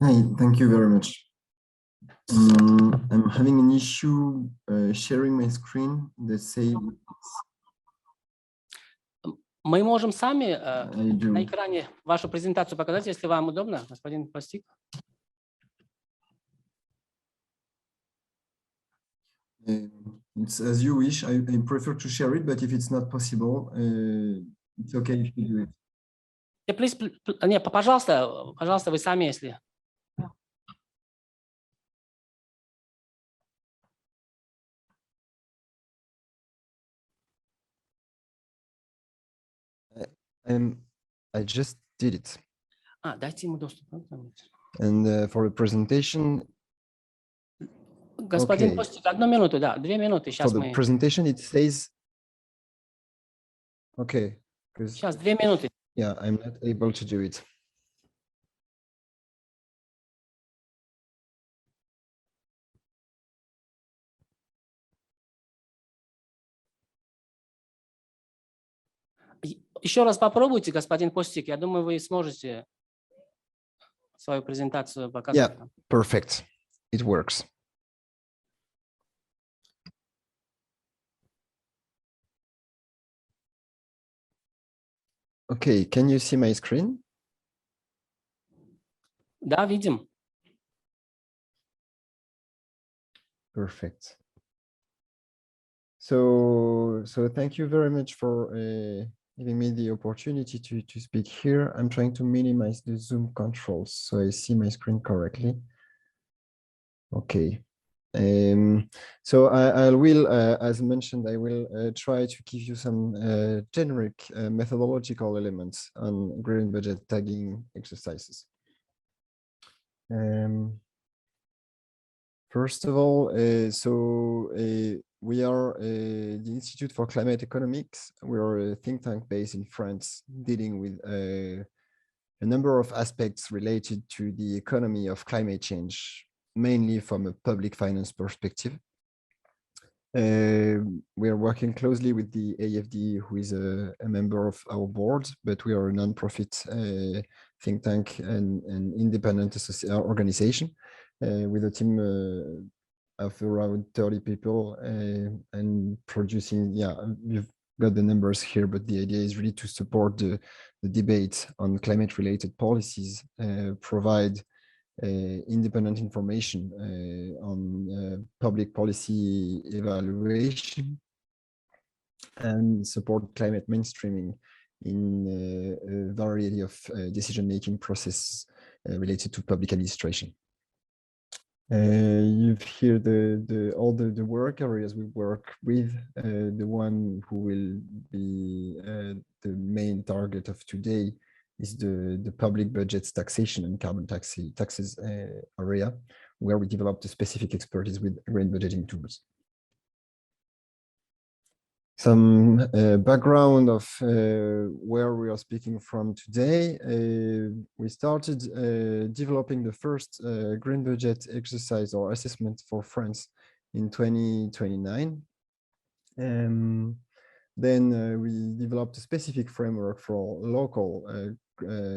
Hi, thank you very much. I'm having an issue sharing my screen. The same. Мы можем сами на экране вашу презентацию показать, если вам удобно, господин Постик. It's as you wish. I prefer to share it, but if it's not possible, it's okay if you do it. Yeah, please, не, пожалуйста, вы сами, если. I just did it. Дайте ему доступ. And for the presentation, Господин Постик, 1 минуту, да, 2 минуты. Сейчас for the presentation, it says, okay. Сейчас 2 минуты. Yeah, I'm not able to do it. Еще раз попробуйте, господин Постик. Я думаю, вы сможете свою презентацию показать. Yeah, perfect. It works. Okay, can you see my screen? Да, видим. Perfect. So thank you very much for giving me the opportunity to speak here. I'm trying to minimize the Zoom controls so I see my screen correctly. Okay. So I will, as mentioned, I will try to give you some generic methodological elements on green budget tagging exercises. First of all, we are the Institute for Climate Economics. We are a think tank based in France, dealing with a number of aspects related to the economy of climate change, mainly from a public finance perspective. We are working closely with the AFD, who is a member of our board, but we are a non-profit think tank and independent organization with a team of around 30 people and producing, you've got the numbers here, but the idea is really to support the debate on climate-related policies, provide independent information on public policy evaluation, and support climate mainstreaming in a variety of decision-making processes related to public administration. You've here all the work areas we work with. The one who will be the main target of today is the public budgets taxation and carbon taxes area, where we developed a specific expertise with green budgeting tools. Some background of where we are speaking from today. We started developing the first green budget exercise or assessment for France in 2029. Then we developed a specific framework for local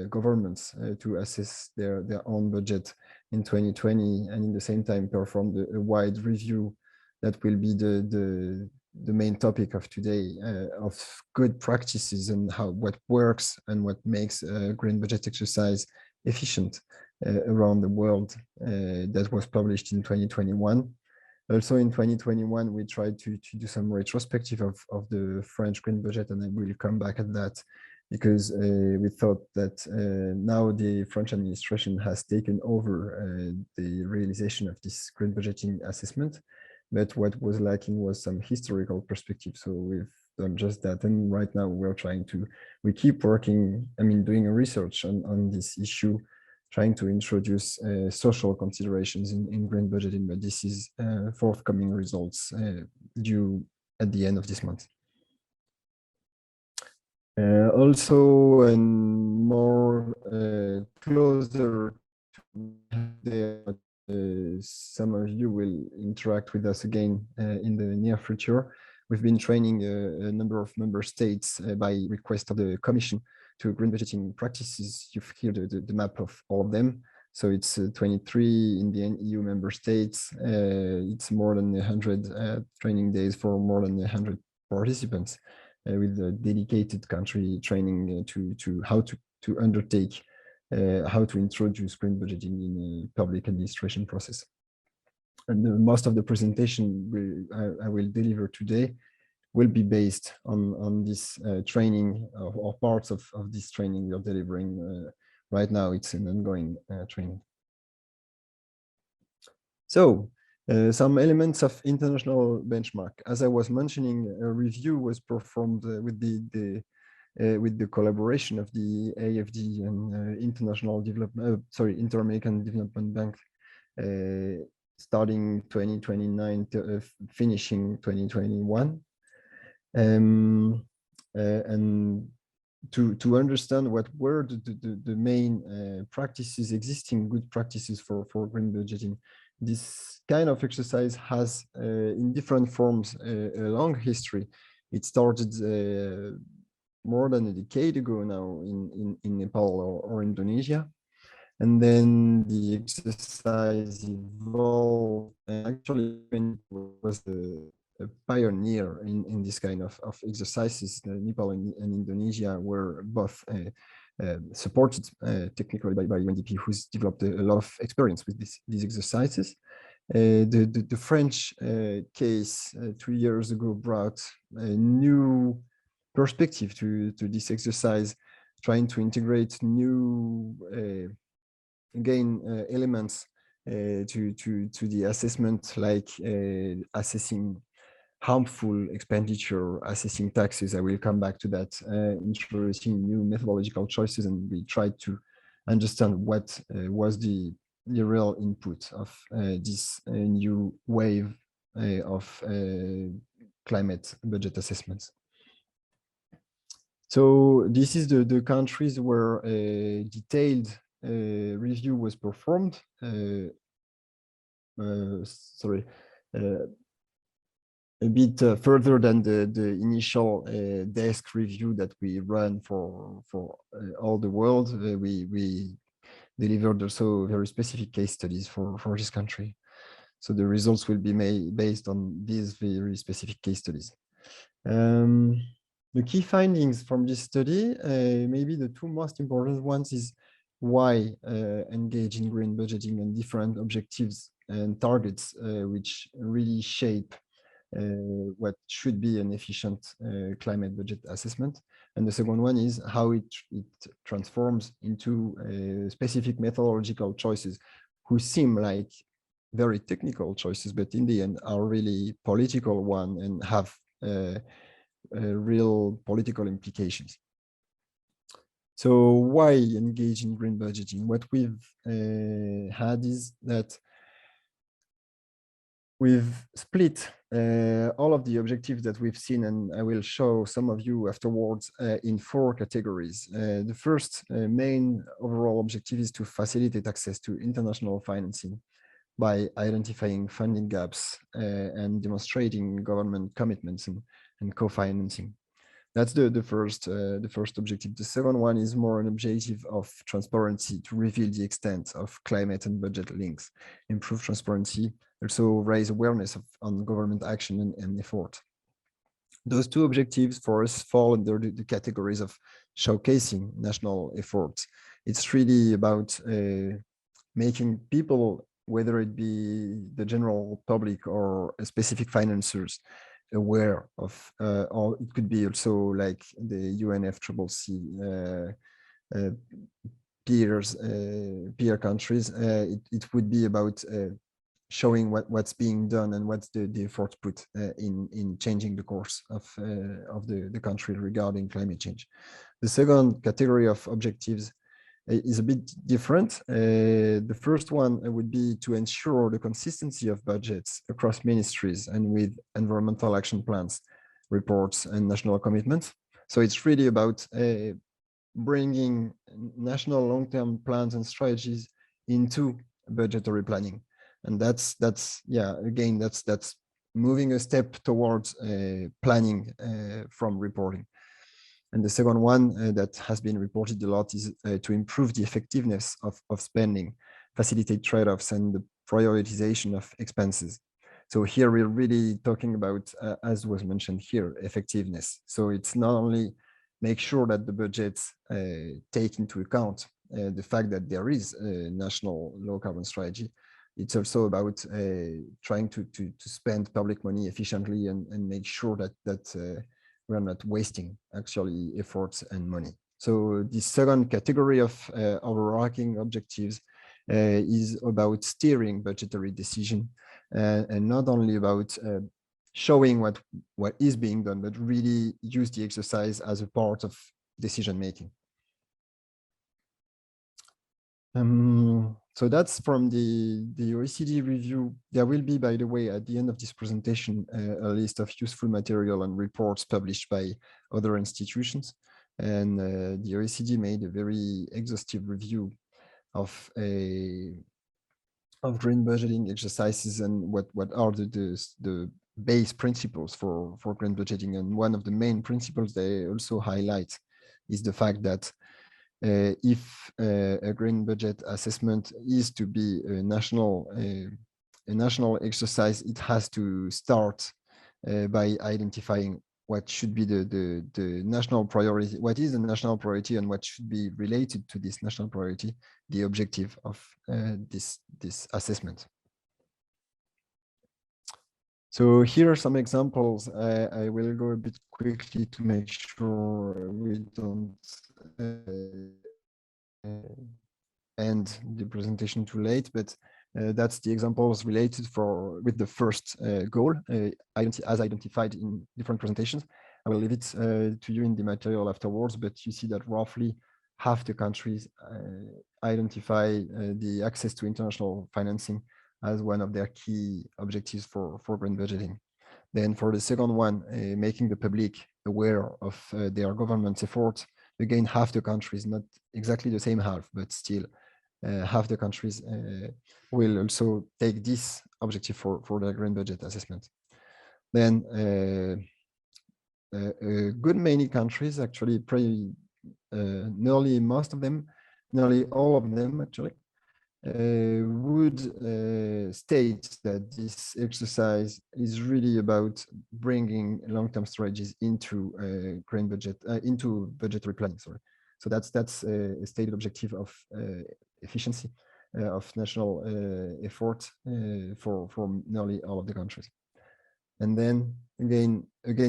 governments to assess their own budget in 2020, and in the same time performed a wide review that will be the main topic of today, of good practices and what works and what makes a green budget exercise efficient around the world. That was published in 2021. Also in 2021, we tried to do some retrospective of the French green budget, and I will come back at that because we thought that now the French administration has taken over the realization of this green budgeting assessment. But what was lacking was some historical perspective. So we've done just that. And right now we keep working, doing a research on this issue, trying to introduce social considerations in green budgeting, but this is forthcoming results due at the end of this month. Also, and more closer to some of you will interact with us again in the near future. We've been training a number of member states by request of the Commission to green budgeting practices. You've here the map of all of them. So it's 23 in the EU member states. It's more than 100 training days for more than 100 participants, with a dedicated country training to how to undertake, how to introduce green budgeting in a public administration process. And most of the presentation I will deliver today will be based on this training, or parts of this training we are delivering right now. It's an ongoing training. So some elements of international benchmark. As I was mentioning, a review was performed with the collaboration of the AFD and International Development, Inter-American Development Bank, starting 2029 to finishing 2021. And to understand what were the main practices, existing good practices for green budgeting. This kind of exercise has, in different forms, a long history. It started more than a decade ago now in Nepal or Indonesia. And then the exercise evolved, and actually was a pioneer in this kind of exercises. Nepal and Indonesia were both supported technically by UNDP, who's developed a lot of experience with these exercises. The French case 2 years ago brought a new perspective to this exercise, trying to integrate new elements to the assessment, like assessing harmful expenditure, assessing taxes. I will come back to that, introducing new methodological choices, and we tried to understand what was the real input of this new wave of climate budget assessments. So this is the countries where a detailed review was performed. A bit further than the initial desk review that we ran for all the world. We delivered also very specific case studies for this country. So the results will be made based on these very specific case studies. The key findings from this study, maybe the two most important ones, is why engage in green budgeting and different objectives and targets, which really shape what should be an efficient climate budget assessment. And the second one is how it transforms into specific methodological choices, who seem like very technical choices, but in the end are really political one and have real political implications. So why engage in green budgeting? What we've had is that we've split all of the objectives that we've seen, and I will show some of you afterwards, in 4 categories. The first main overall objective is to facilitate access to international financing by identifying funding gaps and demonstrating government commitments and co-financing. That's the first objective. The second one is more an objective of transparency, to reveal the extent of climate and budget links, improve transparency, also raise awareness on government action and effort. Those 2 objectives for us fall under the categories of showcasing national efforts. It's really about making people, whether it be the general public or specific financiers, aware of, or it could be also like the UNFCCC peer countries. It would be about showing what's being done and what's the effort put in changing the course of the country regarding climate change. The second category of objectives is a bit different. The first one would be to ensure the consistency of budgets across ministries and with environmental action plans, reports, and national commitments. So it's really about bringing national long-term plans and strategies into budgetary planning. And that's moving a step towards planning from reporting. And the second one that has been reported a lot is to improve the effectiveness of spending facilitate trade-offs and the prioritization of expenses. So here we're really talking about, as was mentioned here, effectiveness. So it's not only make sure that the budgets take into account the fact that there is a national low carbon strategy. It's also about trying to spend public money efficiently and make sure that we're not wasting actually efforts and money. So the second category of overarching objectives is about steering budgetary decision and not only about showing what is being done, but really use the exercise as a part of decision making. So that's from the OECD review. There will be, by the way, at the end of this presentation, a list of useful material and reports published by other institutions. And the OECD made a very exhaustive review of green budgeting exercises and what are the base principles for green budgeting. And one of the main principles they also highlight is the fact that if a green budget assessment is to be a national exercise, it has to start by identifying what should be the national priority, what is the national priority, and what should be related to this national priority, the objective of this assessment. So here are some examples. I will go a bit quickly to make sure we don't end the presentation too late, but that's the examples related with the first goal as identified in different presentations. I will leave it to you in the material afterwards, but you see that roughly half the countries identify the access to international financing as one of their key objectives for green budgeting. Then for the second one, making the public aware of their government's efforts. Again, half the countries, not exactly the same half, but still half the countries will also take this objective for their green budget assessment. Then a good many countries, actually nearly most of them, nearly all of them actually, would state that this exercise is really about bringing long-term strategies into green budget, into budgetary planning. Sorry, so that's a stated objective of efficiency of national effort for nearly all of the countries. And then again,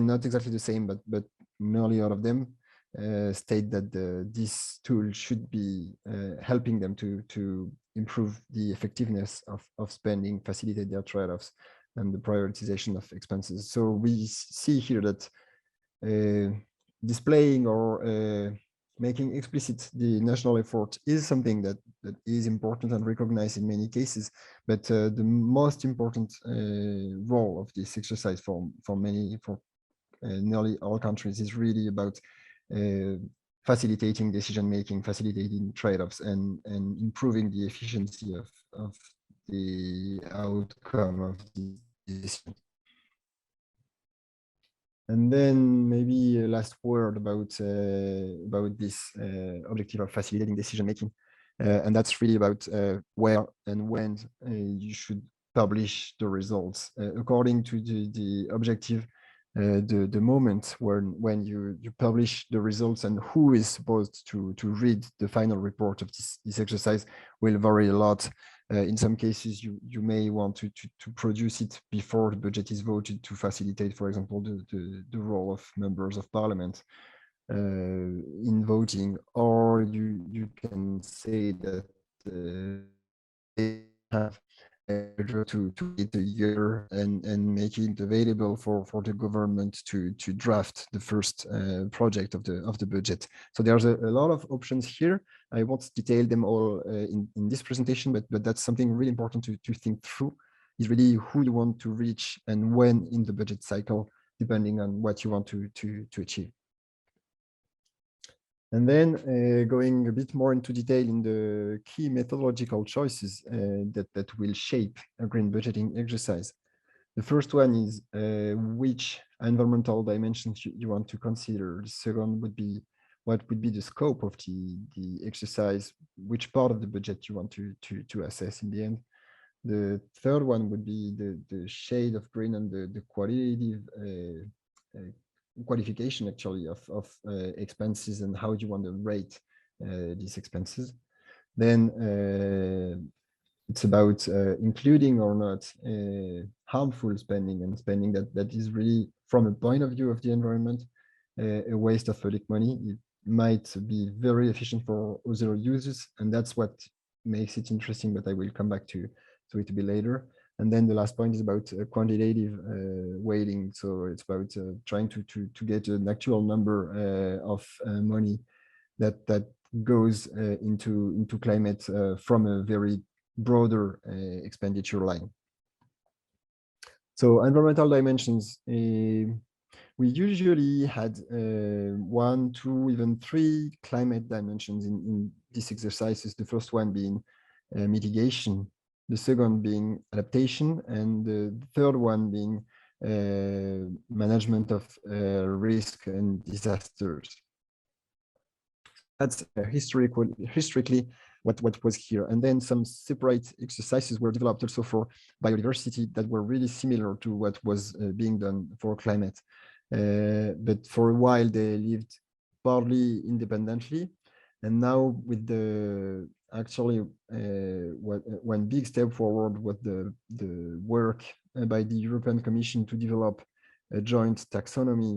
not exactly the same, but nearly all of them state that this tool should be helping them to improve the effectiveness of spending, facilitate their trade-offs, and the prioritization of expenses. So we see here that displaying or making explicit the national effort is something that is important and recognized in many cases, but the most important role of this exercise for nearly all countries is really about facilitating decision-making, facilitating trade-offs, and improving the efficiency of the outcome of the decision. And then maybe a last word about this objective of facilitating decision-making, and that's really about where and when you should publish the results. According to the objective, the moment when you publish the results and who is supposed to read the final report of this exercise will vary a lot. In some cases, you may want to produce it before the budget is voted to facilitate, for example, the role of members of parliament in voting, or you can say that they have to wait a year and make it available for the government to draft the first project of the budget. So there's a lot of options here. I won't detail them all in this presentation, but that's something really important to think through, is really who you want to reach and when in the budget cycle, depending on what you want to achieve. And then going a bit more into detail in the key methodological choices that will shape a green budgeting exercise. The first one is which environmental dimensions you want to consider. The second would be what would be the scope of the exercise, which part of the budget you want to assess in the end. The third one would be the shade of green and the qualitative qualification actually of expenses and how you want to rate these expenses. Then it's about including or not harmful spending and spending that is really, from a point of view of the environment, a waste of public money. It might be very efficient for other users, and that's what makes it interesting, but I will come back to it a bit later. And then the last point is about quantitative weighting. So it's about trying to get an actual number of money that goes into climate from a very broader expenditure line. So environmental dimensions, we usually had 1, 2, even 3 climate dimensions in these exercises. The first one being mitigation, the second being adaptation, and the third one being management of risk and disasters. That's historically what was here. And then some separate exercises were developed also for biodiversity that were really similar to what was being done for climate. But for a while they lived partly independently. And now with the actually one big step forward was the work by the European Commission to develop a joint taxonomy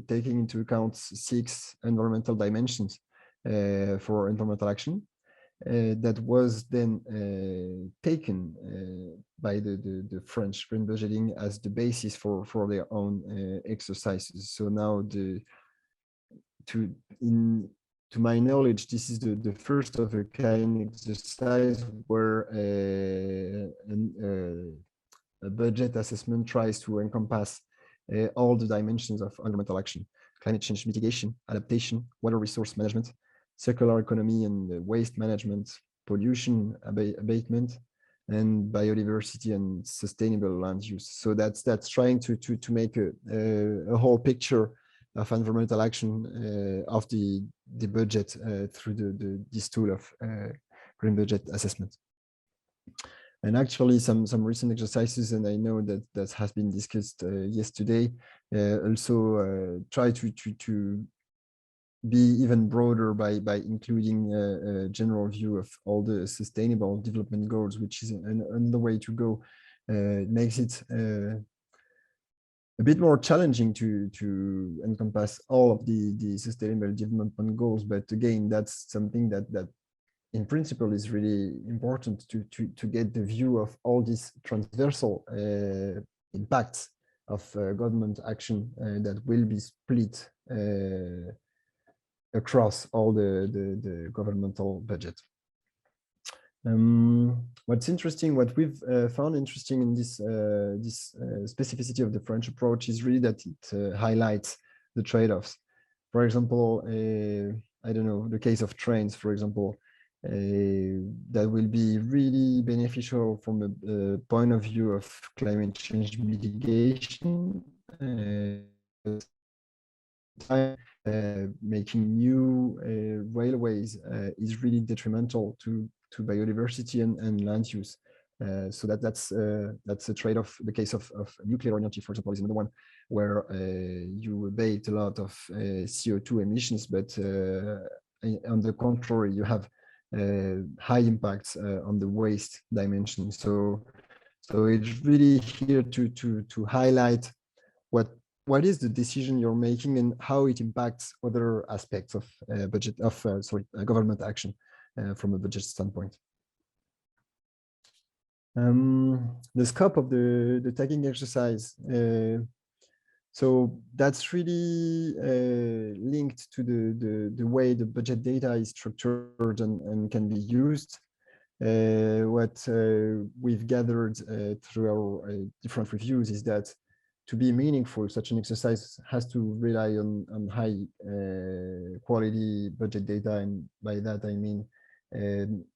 taking into account 6 environmental dimensions for environmental action. That was then taken by the French green budgeting as the basis for their own exercises. So now to my knowledge, this is the first of a kind exercise where a budget assessment tries to encompass all the dimensions of environmental action: climate change mitigation, adaptation, water resource management, circular economy and waste management, pollution abatement, and biodiversity and sustainable land use. So that's trying to make a whole picture of environmental action of the budget through this tool of green budget assessment. And actually some recent exercises, and I know that has been discussed yesterday, also try to be even broader by including a general view of all the sustainable development goals, which is another way to go. It makes it a bit more challenging to encompass all of the sustainable development goals. But again, that's something that in principle is really important to get the view of all these transversal impacts of government action that will be split across all the governmental budget. What's interesting, what we've found interesting in this specificity of the French approach is really that it highlights the trade-offs. For example, I don't know, the case of trains, for example, that will be really beneficial from a point of view of climate change mitigation. Making new railways is really detrimental to biodiversity and land use. So that's a trade-off. The case of nuclear energy, for example, is another one where you abate a lot of CO2 emissions, but on the contrary, you have high impacts on the waste dimension. So it's really here to highlight what is the decision you're making and how it impacts other aspects of government action from a budget standpoint. The scope of the tagging exercise. So that's really linked to the way the budget data is structured and can be used. What we've gathered through our different reviews is that to be meaningful, such an exercise has to rely on high quality budget data, and by that I mean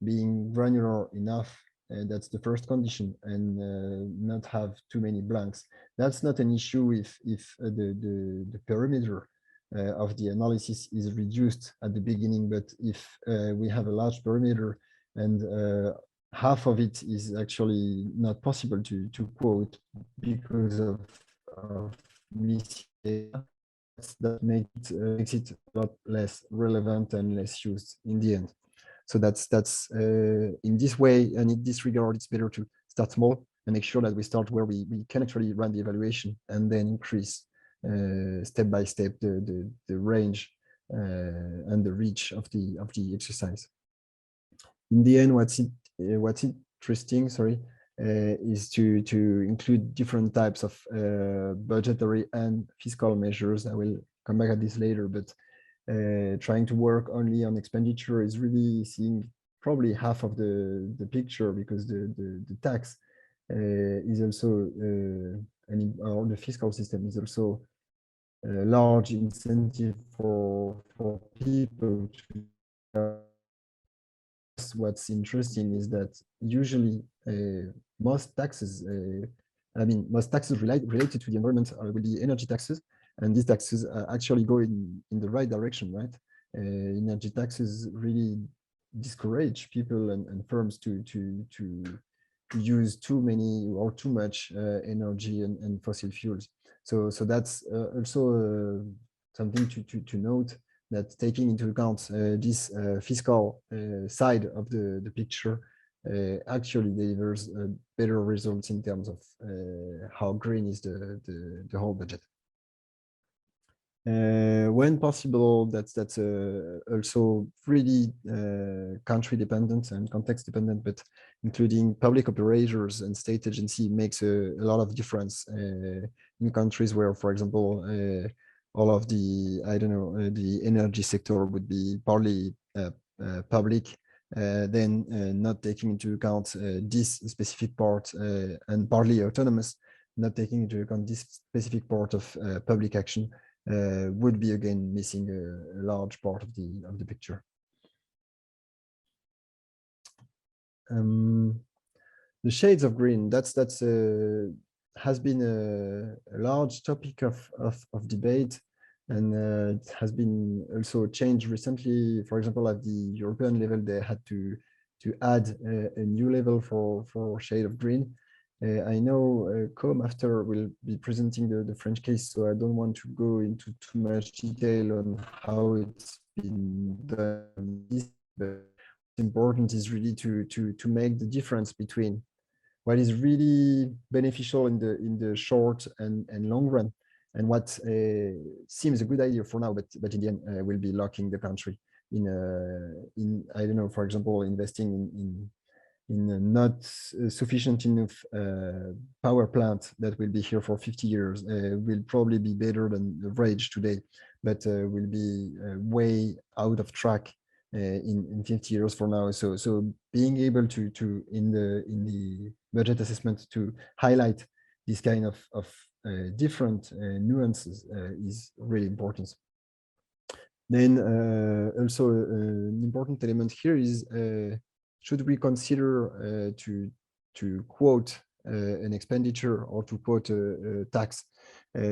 being granular enough. That's the first condition, and not have too many blanks. That's not an issue if the perimeter of the analysis is reduced at the beginning. But if we have a large perimeter and half of it is actually not possible to quote because of missing data, that makes it a lot less relevant and less used in the end. So that's in this way, and in this regard, it's better to start small and make sure that we start where we can actually run the evaluation and then increase step by step the range and the reach of the exercise. In the end, what's interesting, is to include different types of budgetary and fiscal measures. I will come back at this later, but trying to work only on expenditure is really seeing probably half of the picture, because the tax is also or the fiscal system is also a large incentive for people to. What's interesting is that usually most taxes, most taxes related to the environment will be energy taxes, and these taxes actually go in the right direction, right? Energy taxes really discourage people and firms to use too many or too much energy and fossil fuels. So that's also something to note, that taking into account this fiscal side of the picture actually delivers better results in terms of how green is the whole budget. When possible, that's also really country dependent and context dependent, but including public operators and state agency makes a lot of difference in countries where, for example, all of the, the energy sector would be partly public, then not taking into account this specific part and partly autonomous, not taking into account this specific part of public action would be again missing a large part of the picture. The shades of green, that's has been a large topic of debate, and it has been also changed recently. For example, at the European level, they had to add a new level for shade of green. I know Com after will be presenting the French case, so I don't want to go into too much detail on how it's been done. But what's important is really to make the difference between what is really beneficial in the short and long run, and what seems a good idea for now, but in the end will be locking the country in I don't know, for example, investing in a not sufficient enough power plant that will be here for 50 years will probably be better than average today, but will be way out of track in 50 years from now. So being able to in the budget assessment to highlight this kind of different nuances is really important. Then also an important element here is should we consider to quote an expenditure or to quote a tax?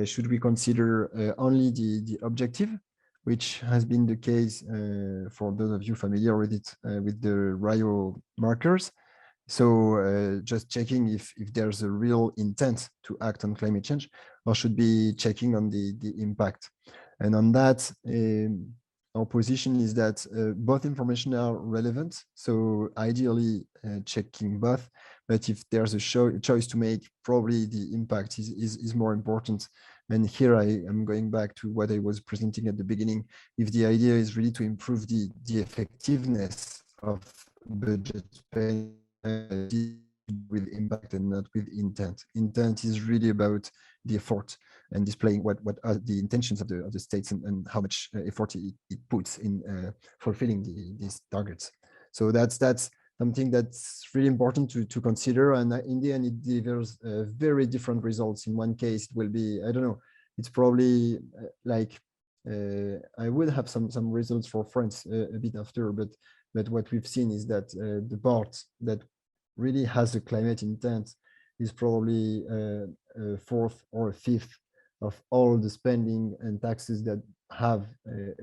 Should we consider only the objective, which has been the case for those of you familiar with it, with the RIO markers? So just checking if there's a real intent to act on climate change, or should be checking on the impact. And on that, our position is that both information are relevant. So ideally checking both, but if there's a choice to make, probably the impact is more important. And here I am going back to what I was presenting at the beginning. If the idea is really to improve the effectiveness of budget spending with impact and not with intent. Intent is really about the effort and displaying what are the intentions of the states and how much effort it puts in fulfilling these targets. So that's something that's really important to consider. And in the end, it delivers very different results. In one case, it will be, I don't know, it's probably like I would have some results for France a bit after, but what we've seen is that the part that really has a climate intent is probably a fourth or a fifth of all the spending and taxes that have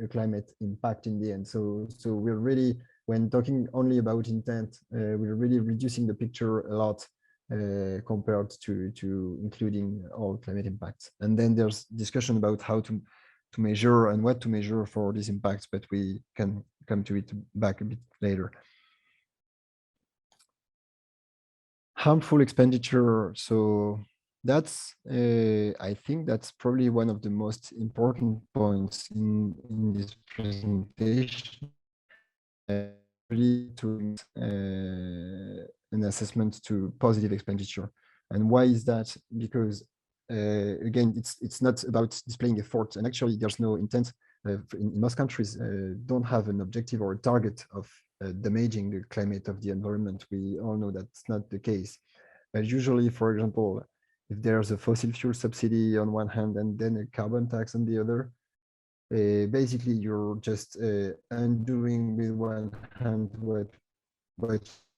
a climate impact in the end. So we're really, when talking only about intent, we're really reducing the picture a lot compared to including all climate impacts. And then there's discussion about how to measure and what to measure for these impacts, but we can come to it back a bit later. Harmful expenditure. So that's, I think that's probably one of the most important points in this presentation. Really to an assessment to positive expenditure. And why is that? Because again, it's not about displaying effort, and actually there's no intent. In most countries don't have an objective or a target of damaging the climate of the environment. We all know that's not the case. But usually, for example, if there's a fossil fuel subsidy on one hand and then a carbon tax on the other, basically you're just undoing with one hand what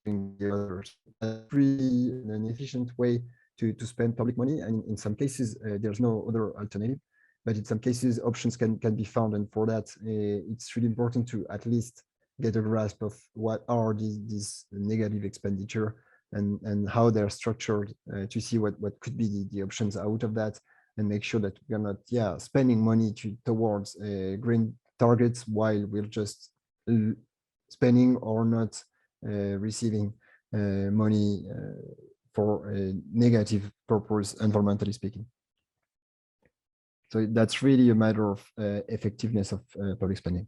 doing the others. That's really an efficient way to spend public money, and in some cases there's no other alternative. But in some cases options can be found, and for that it's really important to at least get a grasp of what are these negative expenditure and how they're structured to see what could be the options out of that, and make sure that we're not spending money towards green targets while we're just spending or not receiving money for a negative purpose, environmentally speaking. So that's really a matter of effectiveness of public spending.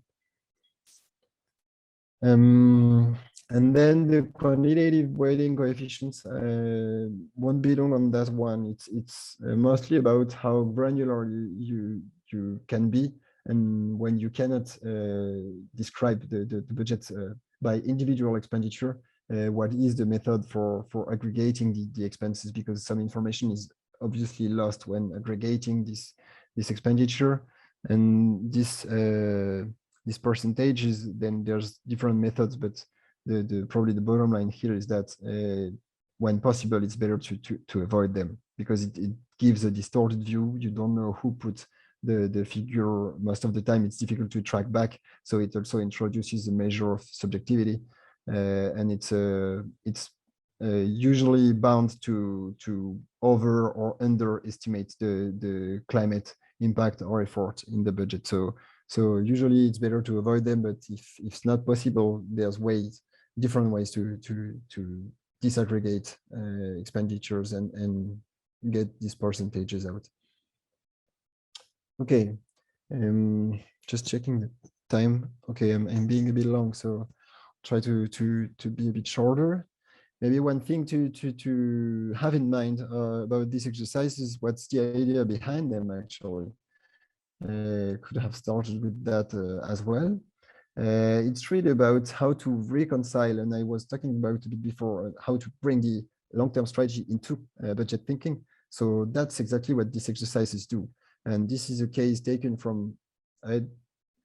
And then the quantitative weighting coefficients, won't be long on that one. It's mostly about how granular you can be, and when you cannot describe the budget by individual expenditure, what is the method for aggregating the expenses, because some information is obviously lost when aggregating this expenditure. And this percentage is, then there's different methods, but probably the bottom line here is that when possible, it's better to avoid them, because it gives a distorted view. You don't know who put the figure. Most of the time it's difficult to track back, so it also introduces a measure of subjectivity, and it's usually bound to over or underestimate the climate impact or effort in the budget. So usually it's better to avoid them, but if it's not possible, there's different ways to disaggregate expenditures and get these percentages out. Okay, just checking the time. Okay, I'm being a bit long, so try to be a bit shorter. Maybe one thing to have in mind about this exercise is what's the idea behind them, actually. Could have started with that as well. It's really about how to reconcile, and I was talking about a bit before, how to bring the long-term strategy into budget thinking. So that's exactly what these exercises do. And this is a case taken from, I'm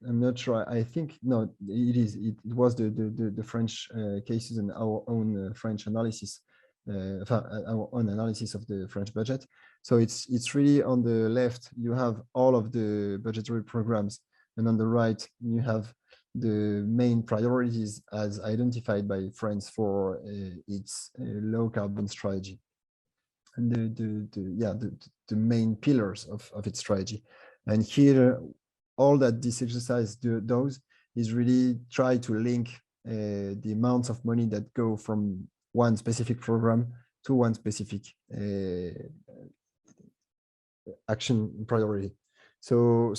not sure, I think, no, it was the French cases and our own French analysis, our own analysis of the French budget. So it's really on the left, you have all of the budgetary programs, and on the right, you have the main priorities as identified by France for its low carbon strategy, and the main pillars of its strategy. And here, all that this exercise does is really try to link the amounts of money that go from one specific program to one specific action priority. So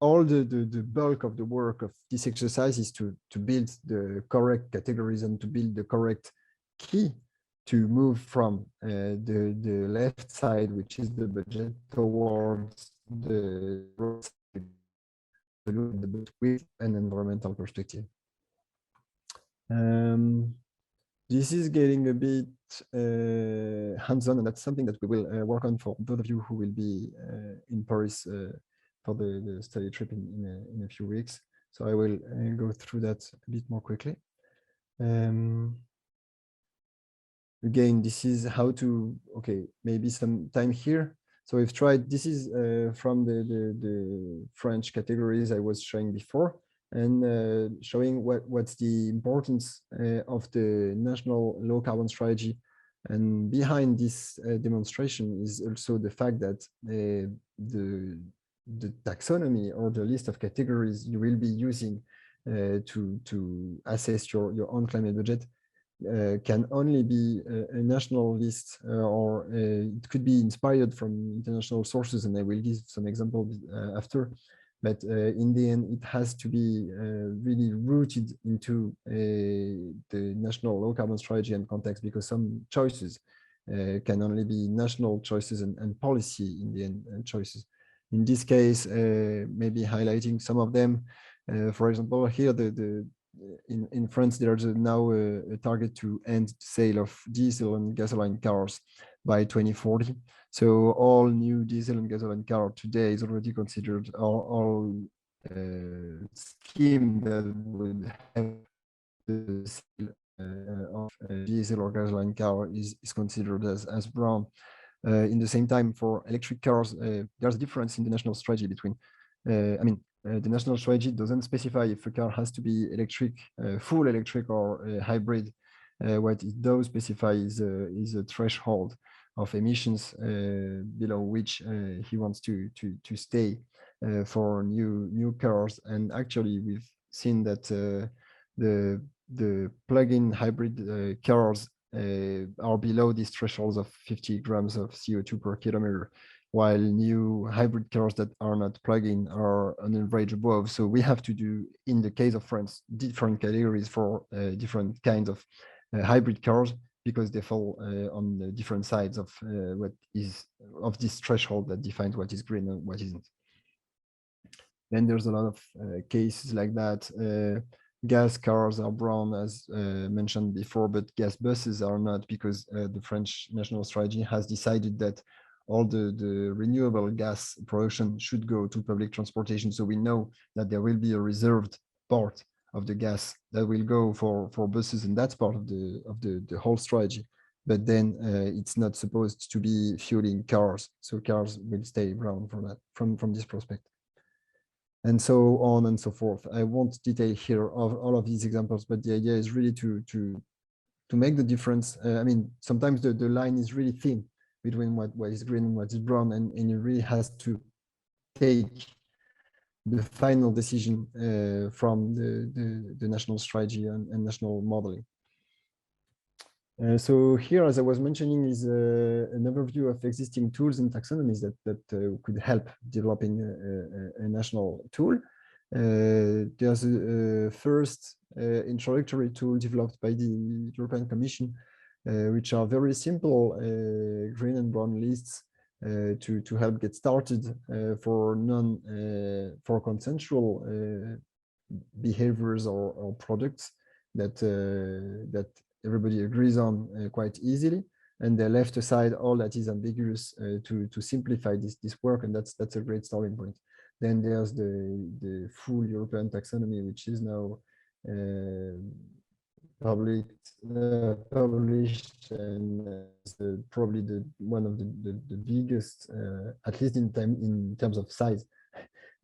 all the bulk of the work of this exercise is to build the correct categories and to build the correct key to move from the left side, which is the budget, towards the right side, with an environmental perspective. This is getting a bit hands-on, and that's something that we will work on for those of you who will be in Paris for the study trip in a few weeks. So I will go through that a bit more quickly. Again, this is how to, okay, maybe some time here. So we've tried, this is from the French categories I was showing before, and showing what's the importance of the national low carbon strategy. And behind this demonstration is also the fact that the taxonomy or the list of categories you will be using to assess your own climate budget can only be a national list, or it could be inspired from international sources, and I will give some examples after. But in the end, it has to be really rooted into the national low carbon strategy and context, because some choices can only be national choices and policy in the end choices. In this case, maybe highlighting some of them. For example, here in France, there's now a target to end sale of diesel and gasoline cars by 2040. So all new diesel and gasoline car today is already considered, all scheme that would have the sale of diesel or gasoline car is considered as brown. In the same time, for electric cars, there's a difference in the national strategy between, the national strategy doesn't specify if a car has to be electric, full electric, or hybrid. What it does specify is a threshold of emissions below which he wants to stay for new cars. And actually, we've seen that the plug-in hybrid cars are below these thresholds of 50 grams of CO2 per kilometer, while new hybrid cars that are not plug-in are on average above. So we have to do, in the case of France, different categories for different kinds of hybrid cars, because they fall on the different sides of what is of this threshold that defines what is green and what isn't. Then there's a lot of cases like that. Gas cars are brown, as mentioned before, but gas buses are not, because the French national strategy has decided that all the renewable gas production should go to public transportation. So we know that there will be a reserved part of the gas that will go for buses, and that's part of the whole strategy. But then it's not supposed to be fueling cars, so cars will stay brown for that from this prospect, and so on and so forth. I won't detail here of all of these examples, but the idea is really to make the difference. Sometimes the line is really thin between what is green and what is brown, and it really has to take the final decision from the national strategy and national modeling. So here, as I was mentioning, is an overview of existing tools and taxonomies that could help developing a national tool. There's a first introductory tool developed by the European Commission, which are very simple green and brown lists to help get started for for consensual behaviors or products that everybody agrees on quite easily, and they left aside all that is ambiguous to simplify this work, and that's a great starting point. Then there's the full European taxonomy, which is now published, and probably one of the biggest, at least in terms of size,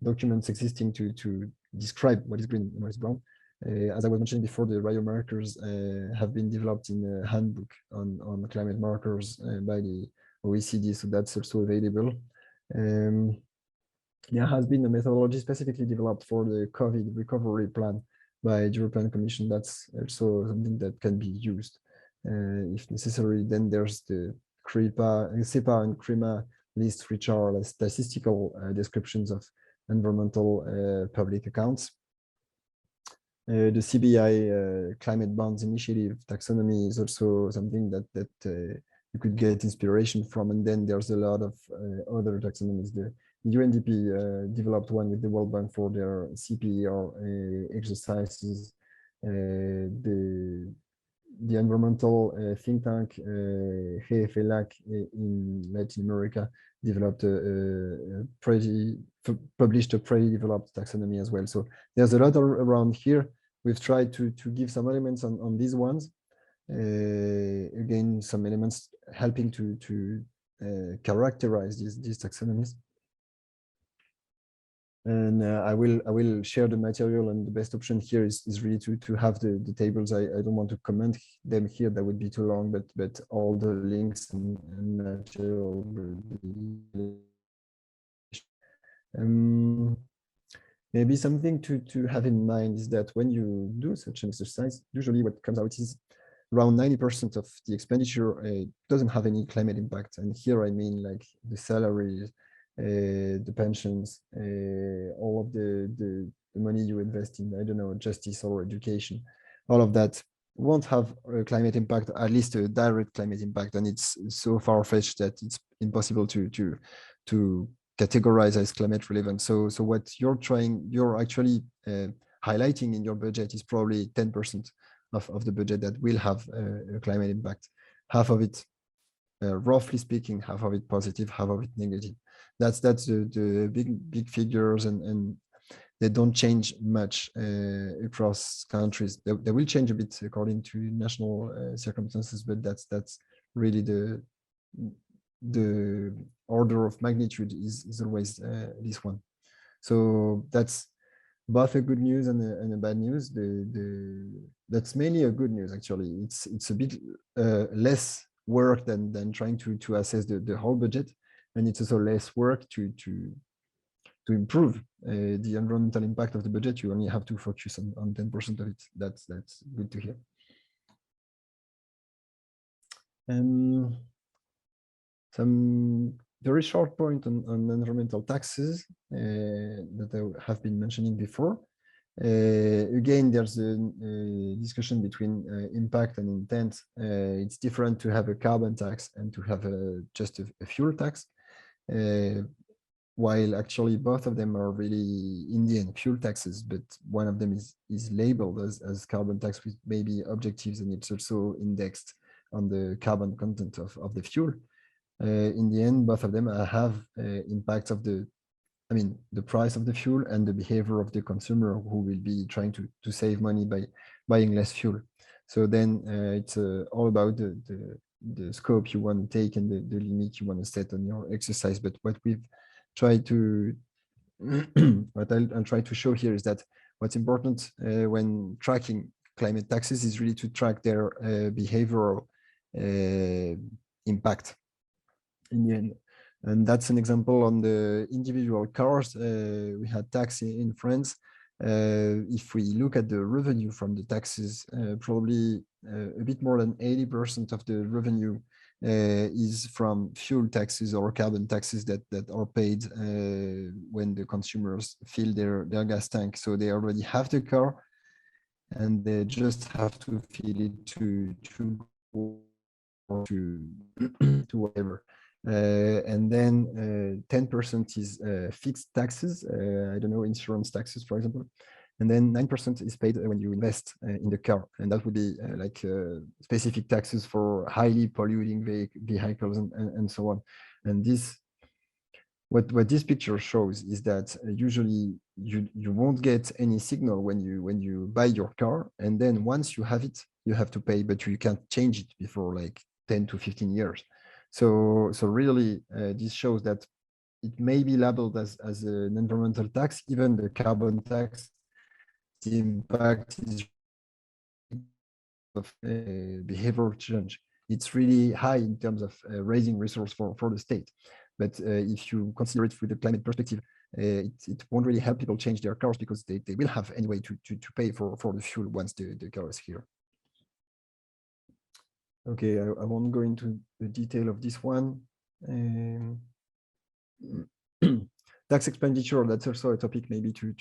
documents existing to describe what is green and what is brown. As I was mentioning before, the Rio markers have been developed in a handbook on climate markers by the OECD, so that's also available. There has been a methodology specifically developed for the COVID recovery plan by the European Commission. That's also something that can be used if necessary. Then there's the CEPA and CRIMA lists, which are statistical descriptions of environmental public accounts. The CBI climate bonds initiative taxonomy is also something that you could get inspiration from. And then there's a lot of other taxonomies. The UNDP developed one with the World Bank for their CPR exercises. The environmental think tank GFLAC in Latin America developed published a pretty developed taxonomy as well. So there's a lot around here. We've tried to give some elements on these ones. Again, some elements helping to characterize these taxonomies. And I will share the material, and the best option here is really to have the tables. I don't want to comment them here, that would be too long, but all the links and material will be maybe something to have in mind is that when you do such an exercise, usually what comes out is around 90% of the expenditure doesn't have any climate impact. And here I mean like the salaries, the pensions, all of the money you invest in, I don't know, justice or education, all of that won't have a climate impact, at least a direct climate impact. And it's so far-fetched that it's impossible to categorize as climate relevant. So what you're actually highlighting in your budget is probably 10% of the budget that will have a climate impact. Half of it, roughly speaking, half of it positive, half of it negative. That's the big figures, and they don't change much across countries. They will change a bit according to national circumstances, but that's really the order of magnitude is always this one. So that's both a good news and a bad news. That's mainly a good news, actually. It's a bit less work than trying to assess the whole budget, and it's also less work to improve the environmental impact of the budget. You only have to focus on 10% of it. That's good to hear. Some very short point on environmental taxes that I have been mentioning before. Again, there's a discussion between impact and intent. It's different to have a carbon tax and to have just a fuel tax, while actually both of them are really in the end fuel taxes, but one of them is labeled as carbon tax with maybe objectives, and it's also indexed on the carbon content of the fuel. In the end, both of them have impacts of the price of the fuel and the behavior of the consumer, who will be trying to save money by buying less fuel. So then it's all about the scope you want to take and the limit you want to set on your exercise. But what we've tried to, what I'll try to show here is that what's important when tracking climate taxes is really to track their behavioral impact in the end. And that's an example on the individual cars. We had tax in France. If we look at the revenue from the taxes, probably a bit more than 80% of the revenue is from fuel taxes or carbon taxes that are paid when the consumers fill their gas tank. So they already have the car, and they just have to fill it to whatever. And then 10% is fixed taxes, I don't know, insurance taxes, for example. And then 9% is paid when you invest in the car. And that would be like specific taxes for highly polluting vehicles and so on. And this, what this picture shows is that usually you won't get any signal when you buy your car. And then once you have it, you have to pay, but you can't change it before like 10 to 15 years. So really, this shows that it may be labeled as an environmental tax, even the carbon tax. The impact is of behavioral change. It's really high in terms of raising resource for the state. But if you consider it through the climate perspective, it won't really help people change their cars, because they will have anyway to pay for the fuel once the car is here. Okay, I won't go into the detail of this one. Tax expenditure, that's also a topic maybe to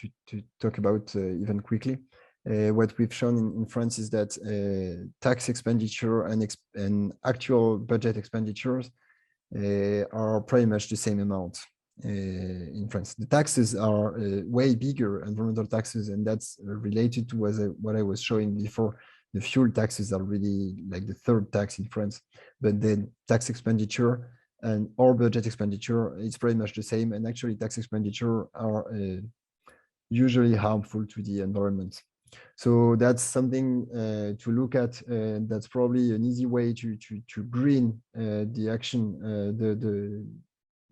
talk about even quickly. What we've shown in France is that tax expenditure and actual budget expenditures are pretty much the same amount in France. The taxes are way bigger, environmental taxes, and that's related to what I was showing before. The fuel taxes are really like the third tax in France, but then tax expenditure and or budget expenditure, it's pretty much the same. And actually tax expenditure are usually harmful to the environment. So that's something to look at. That's probably an easy way to green the action,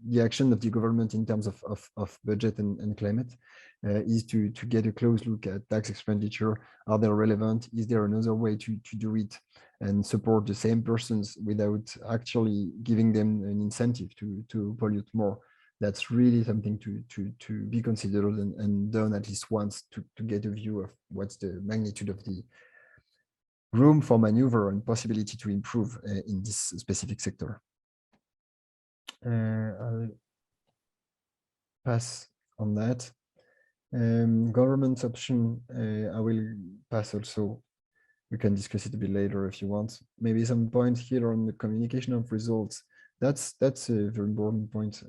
the action of the government in terms of budget and climate, is to get a close look at tax expenditure. Are they relevant? Is there another way to do it and support the same persons without actually giving them an incentive to pollute more? That's really something to be considered and done at least once to get a view of what's the magnitude of the room for maneuver and possibility to improve in this specific sector. I'll pass on that. Government option, I will pass also. We can discuss it a bit later if you want. Maybe some points here on the communication of results. That's a very important point.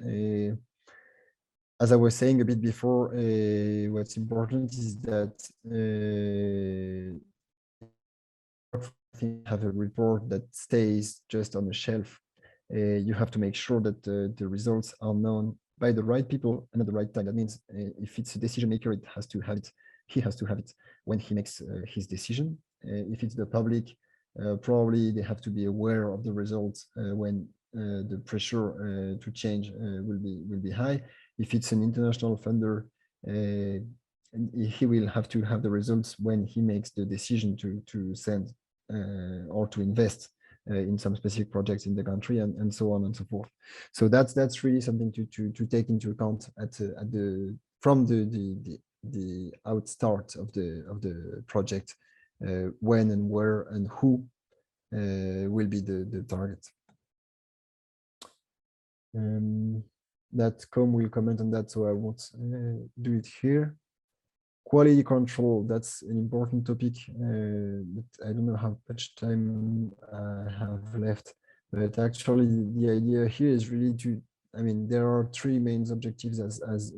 As I was saying a bit before, what's important is that have a report that stays just on the shelf. You have to make sure that the results are known by the right people and at the right time. That means if it's a decision maker, it has to have it. He has to have it when he makes his decision. If it's the public, probably they have to be aware of the results when the pressure to change will be high. If it's an international funder, he will have to have the results when he makes the decision to send or to invest in some specific projects in the country, and so on and so forth. So that's really something to take into account from the outstart of the project, when and where and who will be the target. That will comment on that, so I won't do it here. Quality control, that's an important topic, but I don't know how much time I have left. But actually, the idea here is really there are three main objectives as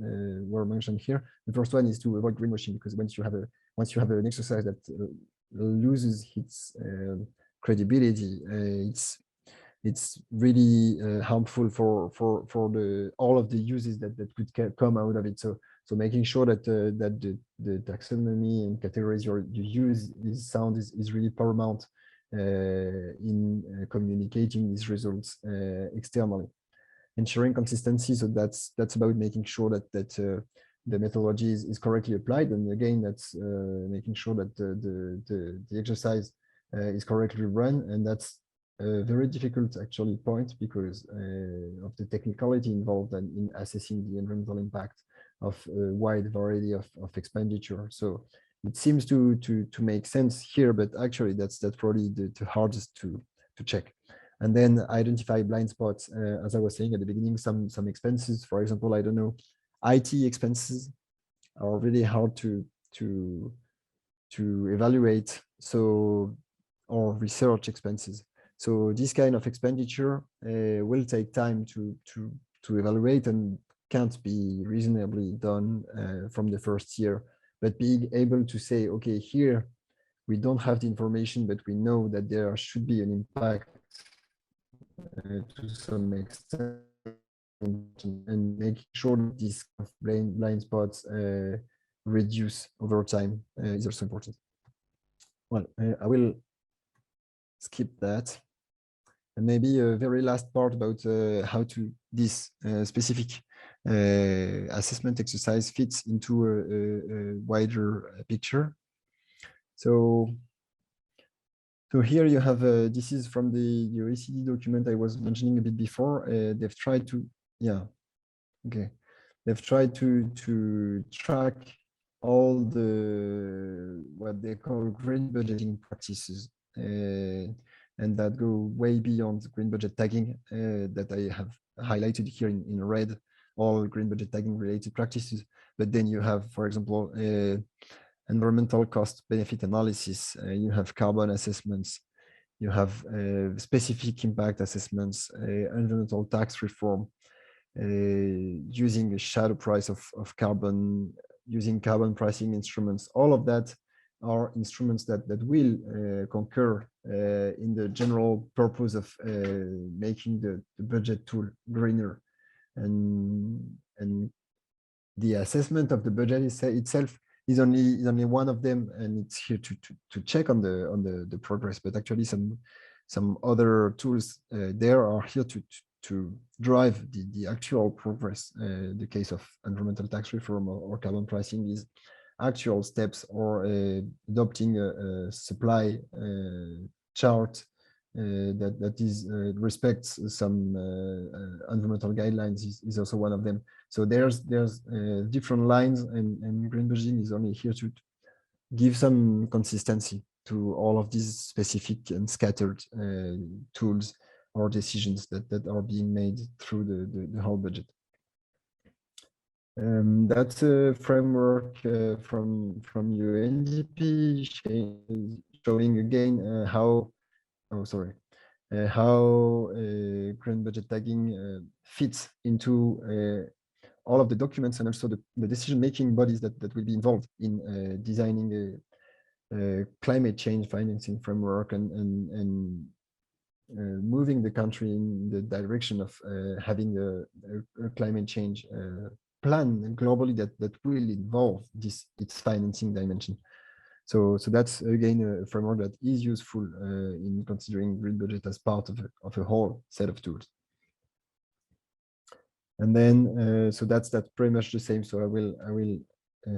were mentioned here. The first one is to avoid greenwashing, because once you have an exercise that loses its credibility, it's really harmful for all of the uses that could come out of it. So making sure that the taxonomy and categories you use is sound is really paramount in communicating these results externally. Ensuring consistency, so that's about making sure that the methodology is correctly applied, and again that's making sure that the exercise is correctly run, and that's a very difficult actually point because of the technicality involved in assessing the environmental impact of a wide variety of expenditure. So it seems to make sense here, but actually that's probably the hardest to check. And then identify blind spots, as I was saying at the beginning. Some expenses, for example, I don't know, IT expenses are really hard to evaluate. So, or research expenses. So this kind of expenditure will take time to evaluate and can't be reasonably done from the first year. But being able to say, okay, here we don't have the information, but we know that there should be an impact to some extent, and making sure that these blind spots reduce over time is also important. Well, I will skip that. And maybe a very last part about how this specific assessment exercise fits into a wider picture. So here you have, this is from the OECD document I was mentioning a bit before. They've tried to, they've tried to track all the, what they call green budgeting practices, and that go way beyond green budget tagging that I have highlighted here in red, all green budget tagging related practices. But then you have, for example, environmental cost benefit analysis, you have carbon assessments, you have specific impact assessments, environmental tax reform, using a shadow price of carbon, using carbon pricing instruments. All of that are instruments that will concur in the general purpose of making the budget tool greener. And the assessment of the budget itself is only one of them, and it's here to check on the progress. But actually, some other tools there are here to drive the actual progress. The case of environmental tax reform or carbon pricing is actual steps, or adopting a supply chart that respects some environmental guidelines is also one of them. So there's different lines, and green budgeting is only here to give some consistency to all of these specific and scattered tools or decisions that are being made through the whole budget. That's a framework from UNDP showing again how green budget tagging fits into all of the documents, and also the decision-making bodies that will be involved in designing a climate change financing framework and moving the country in the direction of having a climate change plan globally that will involve its financing dimension. So that's again a framework that is useful in considering green budget as part of a whole set of tools. And then so that's pretty much the same. So I will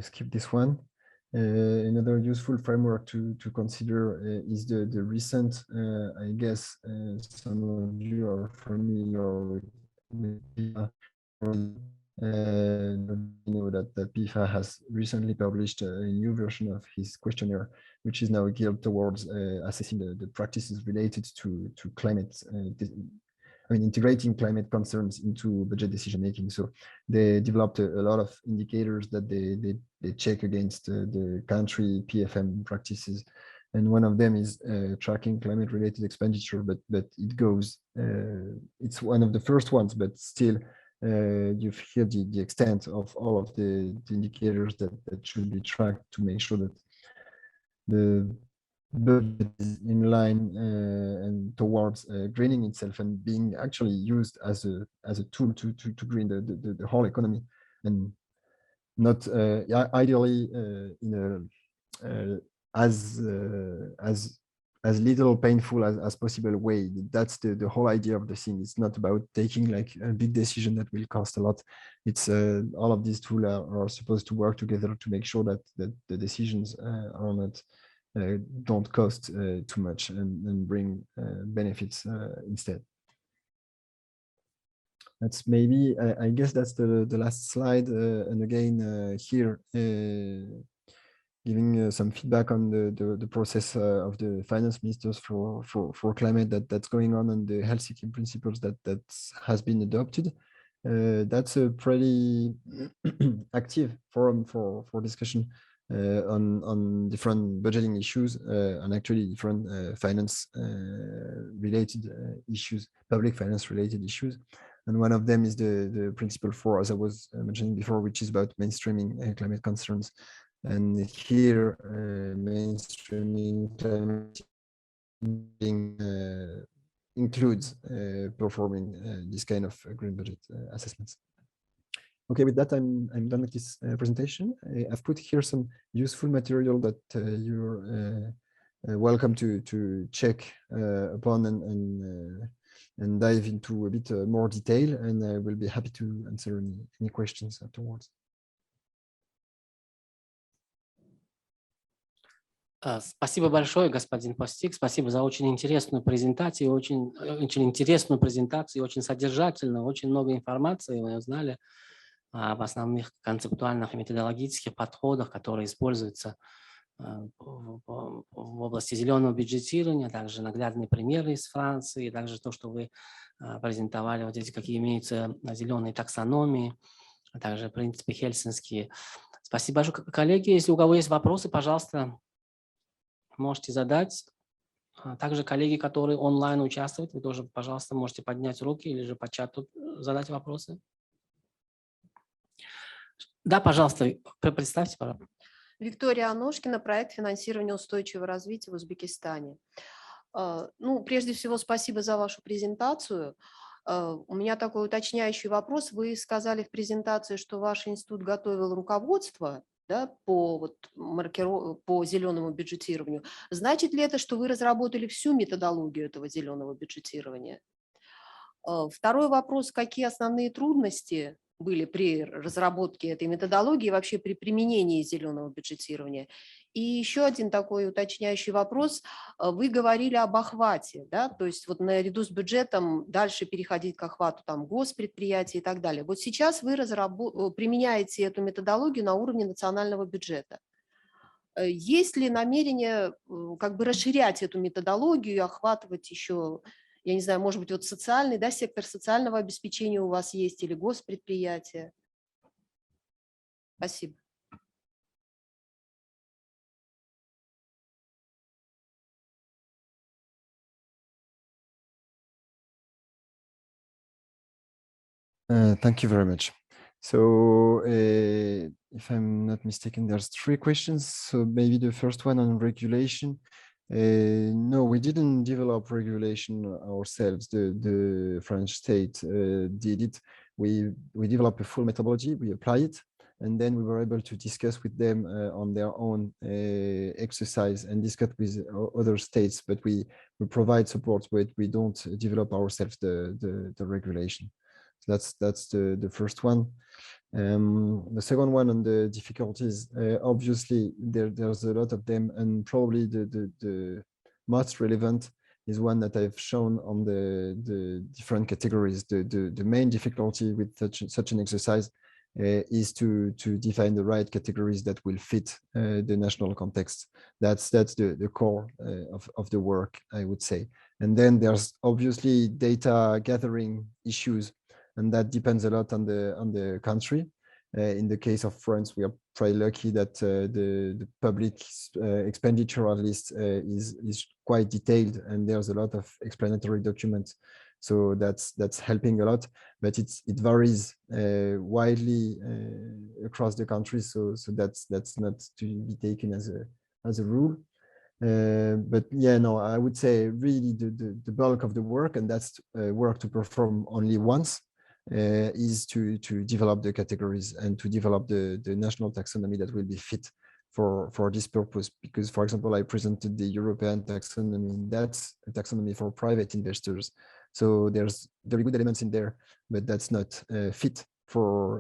skip this one. Another useful framework to consider is the recent, I guess some of you are familiar with PIFA. You know that PIFA has recently published a new version of his questionnaire, which is now geared towards assessing the practices related to climate, integrating climate concerns into budget decision making. So they developed a lot of indicators that they check against the country PFM practices, and one of them is tracking climate related expenditure. But it goes, it's one of the first ones, but still. You've heard the extent of all of the indicators that should be tracked to make sure that the budget is in line and towards greening itself and being actually used as a tool to green the whole economy, and not ideally in a as little painful as possible way. That's the whole idea of the thing. It's not about taking like a big decision that will cost a lot. It's all of these tools are supposed to work together to make sure that the decisions are not don't cost too much and bring benefits instead. That's maybe I guess that's the last slide, and again here giving some feedback on the process of the finance ministers for climate that's going on, and the Helsinki principles that has been adopted. That's a pretty active forum for discussion on different budgeting issues and actually different finance related issues, public finance related issues. And one of them is the principle 4, as I was mentioning before, which is about mainstreaming climate concerns. And here, mainstreaming climate includes performing this kind of green budget assessments. Okay, with that, I'm done with this presentation. I've put here some useful material that you're welcome to check upon and dive into a bit more detail, and I will be happy to answer any questions afterwards. Спасибо большое, господин Постик. Спасибо за очень интересную презентацию, очень интересную презентацию, очень содержательную, очень много информации мы узнали об основных концептуальных и методологических подходах, которые используются в области зеленого бюджетирования, также наглядные примеры из Франции, также то, что вы презентовали, вот эти, какие имеются зеленые таксономии, а также принципы хельсинские. Спасибо большое, коллеги. Если у кого есть вопросы, пожалуйста, можете задать. Также коллеги, которые онлайн участвуют, вы тоже, пожалуйста, можете поднять руки или же по чату задать вопросы. Да, пожалуйста, представьте, пожалуйста. Виктория Аношкина, проект финансирования устойчивого развития в Узбекистане. Ну, прежде всего, спасибо за вашу презентацию. У меня такой уточняющий вопрос. Вы сказали в презентации, что ваш институт готовил руководство да, по зеленому бюджетированию. Значит ли это, что вы разработали всю методологию этого зеленого бюджетирования? Второй вопрос: какие основные трудности были при разработке этой методологии, вообще при применении зеленого бюджетирования? И еще один такой уточняющий вопрос. Вы говорили об охвате, да, то есть вот наряду с бюджетом дальше переходить к охвату там госпредприятий и так далее. Вот сейчас вы применяете эту методологию на уровне национального бюджета. Есть ли намерение как бы расширять эту методологию и охватывать еще, я не знаю, может быть, вот социальный, да, сектор социального обеспечения у вас есть или госпредприятия? Спасибо. Thank you very much. So if I'm not mistaken, there's 3 questions. So maybe the first one on regulation. No, we didn't develop regulation ourselves. The French state did it. We developed a full methodology, we apply it, and then we were able to discuss with them on their own exercise and discuss with other states, but we provide support, but we don't develop ourselves the regulation. So that's the first one. The second one on the difficulties, obviously there's a lot of them, and probably the most relevant is one that I've shown on the different categories. The main difficulty with such an exercise is to define the right categories that will fit the national context. That's the core of the work, I would say. And then there's obviously data gathering issues, and that depends a lot on the country. In the case of France, we are pretty lucky that the public expenditure list is quite detailed, and there's a lot of explanatory documents. So that's helping a lot, but it varies widely across the country. So that's not to be taken as a rule. But yeah, no, I would say really the bulk of the work, and that's work to perform only once, is to develop the categories and to develop the national taxonomy that will be fit for this purpose. Because, for example, I presented the European taxonomy. That's a taxonomy for private investors. So there's very good elements in there, but that's not fit for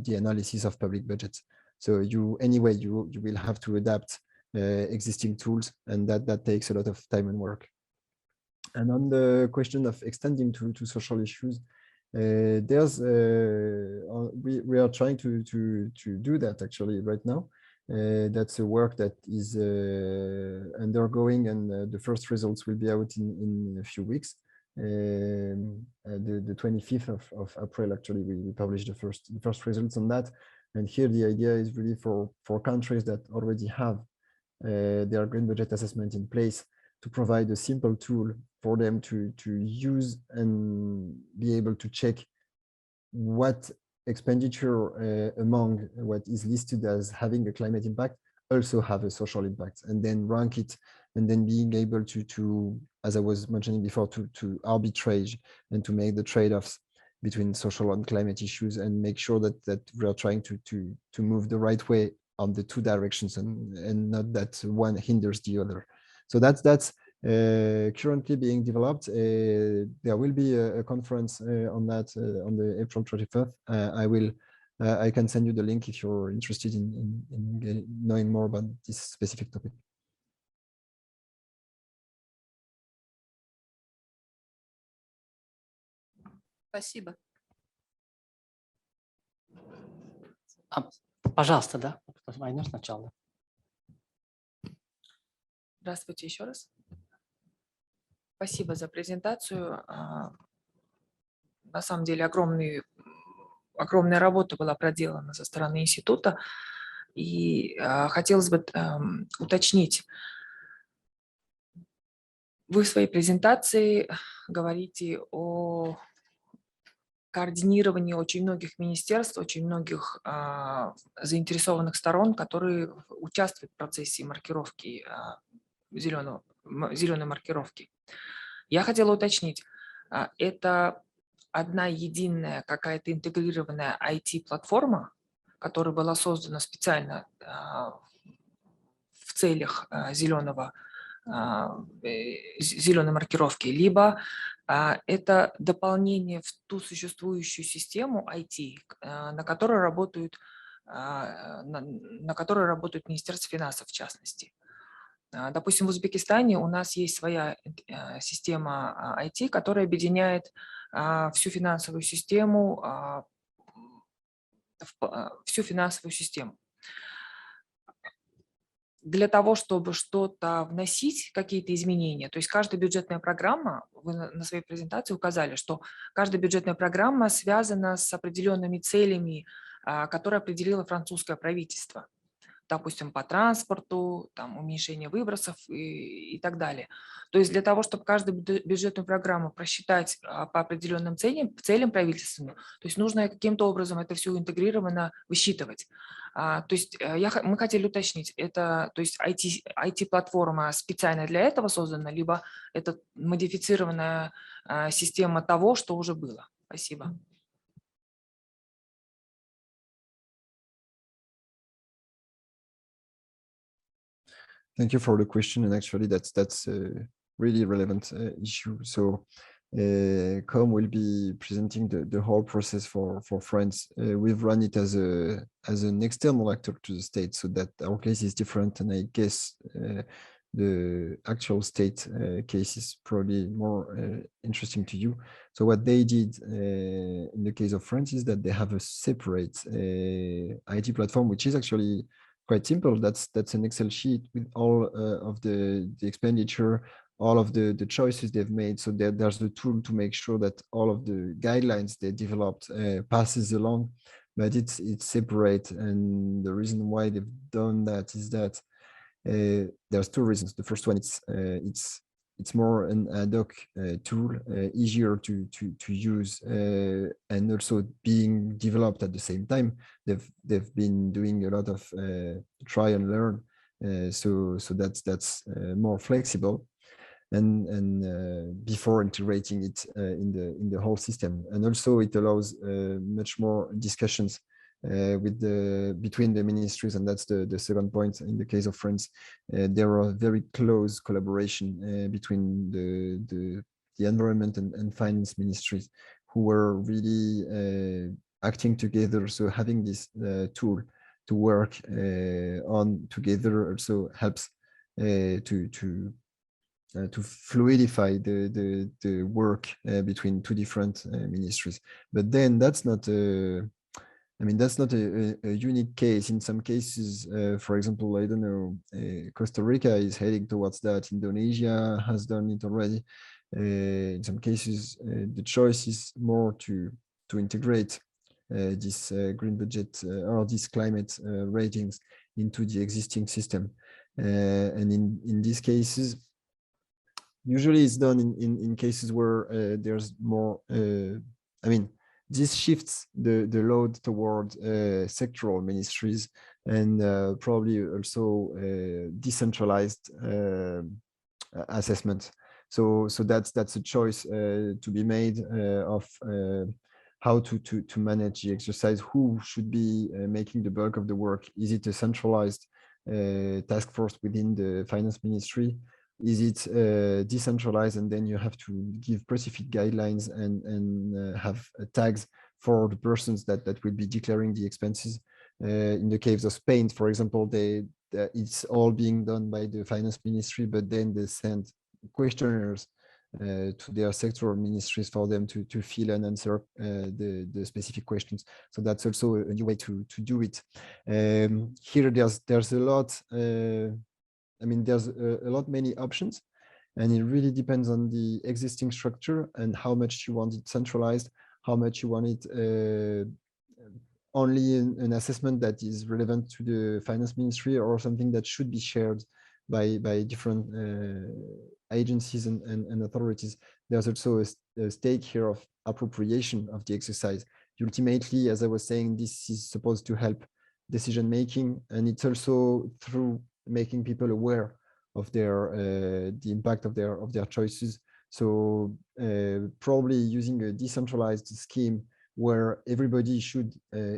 the analysis of public budgets. So you will have to adapt existing tools, and that takes a lot of time and work. And on the question of extending to social issues, there's we are trying to do that actually right now. That's a work that is undergoing, and the first results will be out in a few weeks. The 25th of April, actually, we published the first results on that. And here the idea is really for countries that already have their green budget assessment in place, to provide a simple tool for them to use and be able to check what expenditure among what is listed as having a climate impact also have a social impact, and then rank it, and then being able to as I was mentioning before, to arbitrage and to make the trade-offs between social and climate issues, and make sure that we are trying to move the right way on the two directions, and not that one hinders the other. So that's currently being developed. There will be a conference on that on the April 25th. I can send you the link if you're interested in knowing more about this specific topic. Спасибо. Пожалуйста, да? Возьмешь сначала. Здравствуйте еще раз. Спасибо за презентацию. На самом деле огромная работа была проделана со стороны института. И хотелось бы уточнить. Вы в своей презентации говорите о координировании очень многих министерств, очень многих заинтересованных сторон, которые участвуют в процессе маркировки зеленой маркировки. Я хотела уточнить, это одна единая какая-то интегрированная IT-платформа, которая была создана специально в целях зеленой маркировки, либо это дополнение в ту существующую систему IT, на которой работает Министерство финансов в частности. Допустим, в Узбекистане у нас есть своя система IT, которая объединяет всю финансовую систему. Для того, чтобы что-то вносить, какие-то изменения, то есть каждая бюджетная программа, вы на своей презентации указали, что каждая бюджетная программа связана с определенными целями, которые определило французское правительство. Допустим, по транспорту, там, уменьшение выбросов и так далее. То есть для того, чтобы каждую бюджетную программу просчитать по определенным целям правительственным, то есть нужно каким-то образом это все интегрированно высчитывать. То есть мы хотели уточнить, это, то есть IT-платформа специально для этого создана, либо это модифицированная система того, что уже было. Спасибо. Thank you for the question, and actually that's a really relevant issue. So Com will be presenting the whole process for France. We've run it as an external actor to the state, so that our case is different, and I guess the actual state case is probably more interesting to you. So what they did in the case of France is that they have a separate IT platform, which is actually quite simple. That's an Excel sheet with all of the expenditure, all of the choices they've made. So there's the tool to make sure that all of the guidelines they developed passes along, but it's separate. And the reason why they've done that is that there's two reasons. The first one, it's more an ad hoc tool, easier to use, and also being developed at the same time. They've been doing a lot of try and learn, so that's more flexible, and before integrating it in the whole system, and also it allows much more discussions between the ministries, and that's the second point. In the case of France, there are very close collaboration between the environment and finance ministries, who were really acting together. So having this tool to work on together also helps to fluidify the work between two different ministries. But then that's not that's not a unique case. In some cases, for example, I don't know, Costa Rica is heading towards that. Indonesia has done it already. In some cases, the choice is more to integrate this green budget or these climate ratings into the existing system. And in these cases, usually it's done in cases where there's more, this shifts the load toward sectoral ministries, and probably also decentralized assessment. So that's a choice to be made of how to manage the exercise. Who should be making the bulk of the work? Is it a centralized task force within the finance ministry? Is it decentralized, and then you have to give specific guidelines and have tags for the persons that will be declaring the expenses? In the case of Spain, for example, it's all being done by the finance ministry, but then they send questionnaires to their sectoral ministries for them to fill and answer the specific questions. So that's also a new way to do it. Here, there's a lot. There's a lot many options, and it really depends on the existing structure and how much you want it centralized, how much you want it only an assessment that is relevant to the finance ministry, or something that should be shared by different agencies and authorities. There's also a stake here of appropriation of the exercise. Ultimately, as I was saying, this is supposed to help decision making, and it's also through making people aware of the impact of their choices. So probably using a decentralized scheme where everybody should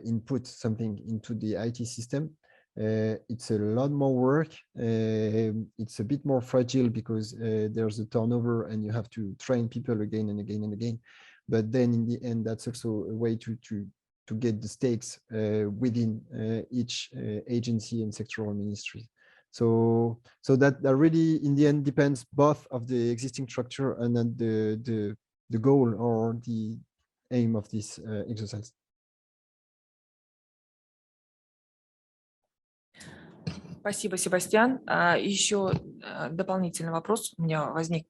input something into the IT system. It's a lot more work. It's a bit more fragile because there's a turnover and you have to train people again and again and again. But then in the end, that's also a way to get the stakes within each agency and sectoral ministry. So that really in the end depends both of the existing structure and then the goal or the aim of this exercise. Спасибо, Себастьян. Еще дополнительный вопрос у меня возник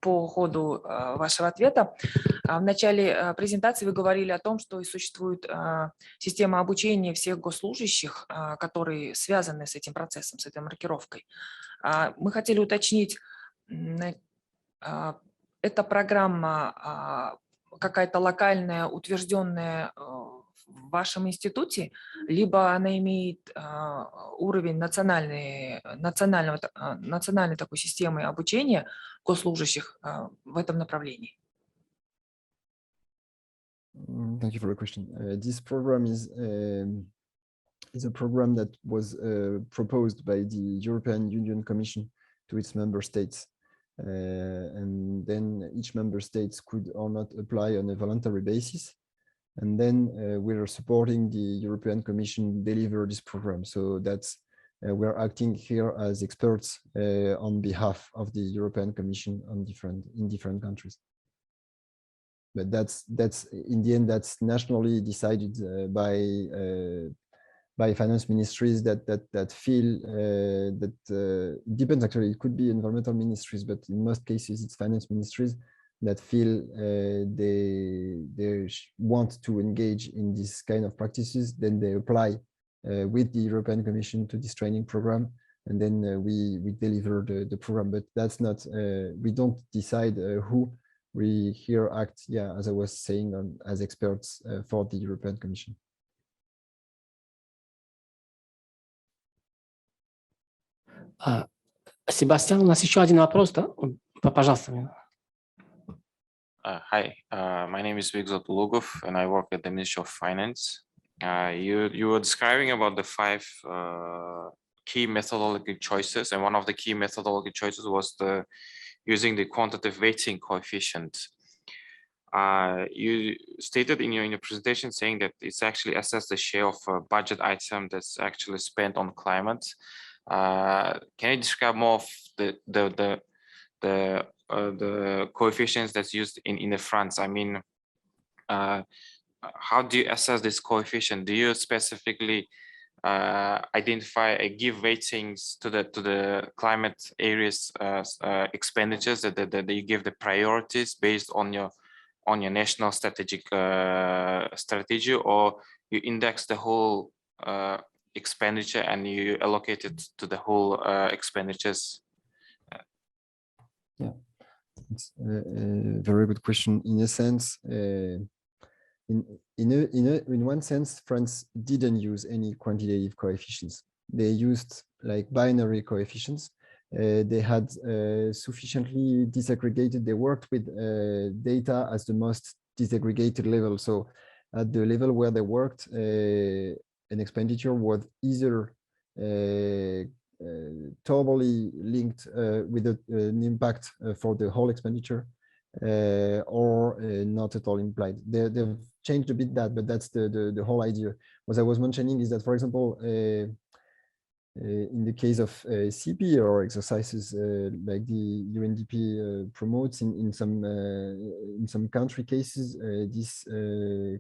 по ходу вашего ответа. В начале презентации вы говорили о том, что существует система обучения всех госслужащих, которые связаны с этим процессом, с этой маркировкой. Мы хотели уточнить, эта программа какая-то локальная, утвержденная в вашем институте, либо она имеет уровень национальной такой системы обучения госслужащих в этом направлении? Thank you for the question. This program is a program that was proposed by the European Union Commission to its member states. And then each member states could or not apply on a voluntary basis. And then we're supporting the European Commission deliver this program. So that's we're acting here as experts on behalf of the European Commission in different countries. But that's in the end that's nationally decided by finance ministries that feel that depends actually. It could be environmental ministries, but in most cases it's finance ministries that feel they want to engage in this kind of practices. Then they apply with the European Commission to this training program, and then we deliver the program. But that's not we don't decide who. We here act, yeah, as I was saying, as experts for the European Commission. Себастьян, у нас еще один вопрос, да? Пожалуйста. Hi, my name is Vigzor Tulugov, and I work at the Ministry of Finance. You were describing about the 5 key methodological choices, and one of the key methodological choices was using the quantitative weighting coefficient. You stated in your presentation saying that it's actually assessed the share of a budget item that's actually spent on climate. Can you describe more of the coefficients that's used in the France? I mean, how do you assess this coefficient? Do you specifically identify and give weightings to the climate areas expenditures that you give the priorities based on your national strategic strategy, or you index the whole expenditure and you allocate it to the whole expenditures? Yeah, it's a very good question. In a sense, in one sense, France didn't use any quantitative coefficients. They used like binary coefficients. They had sufficiently disaggregated. They worked with data as the most disaggregated level. So at the level where they worked, an expenditure was either totally linked with an impact for the whole expenditure, or not at all implied. They've changed a bit that, but that's the whole idea. What I was mentioning is that, for example, in the case of CP or exercises like the UNDP promotes in some country cases, this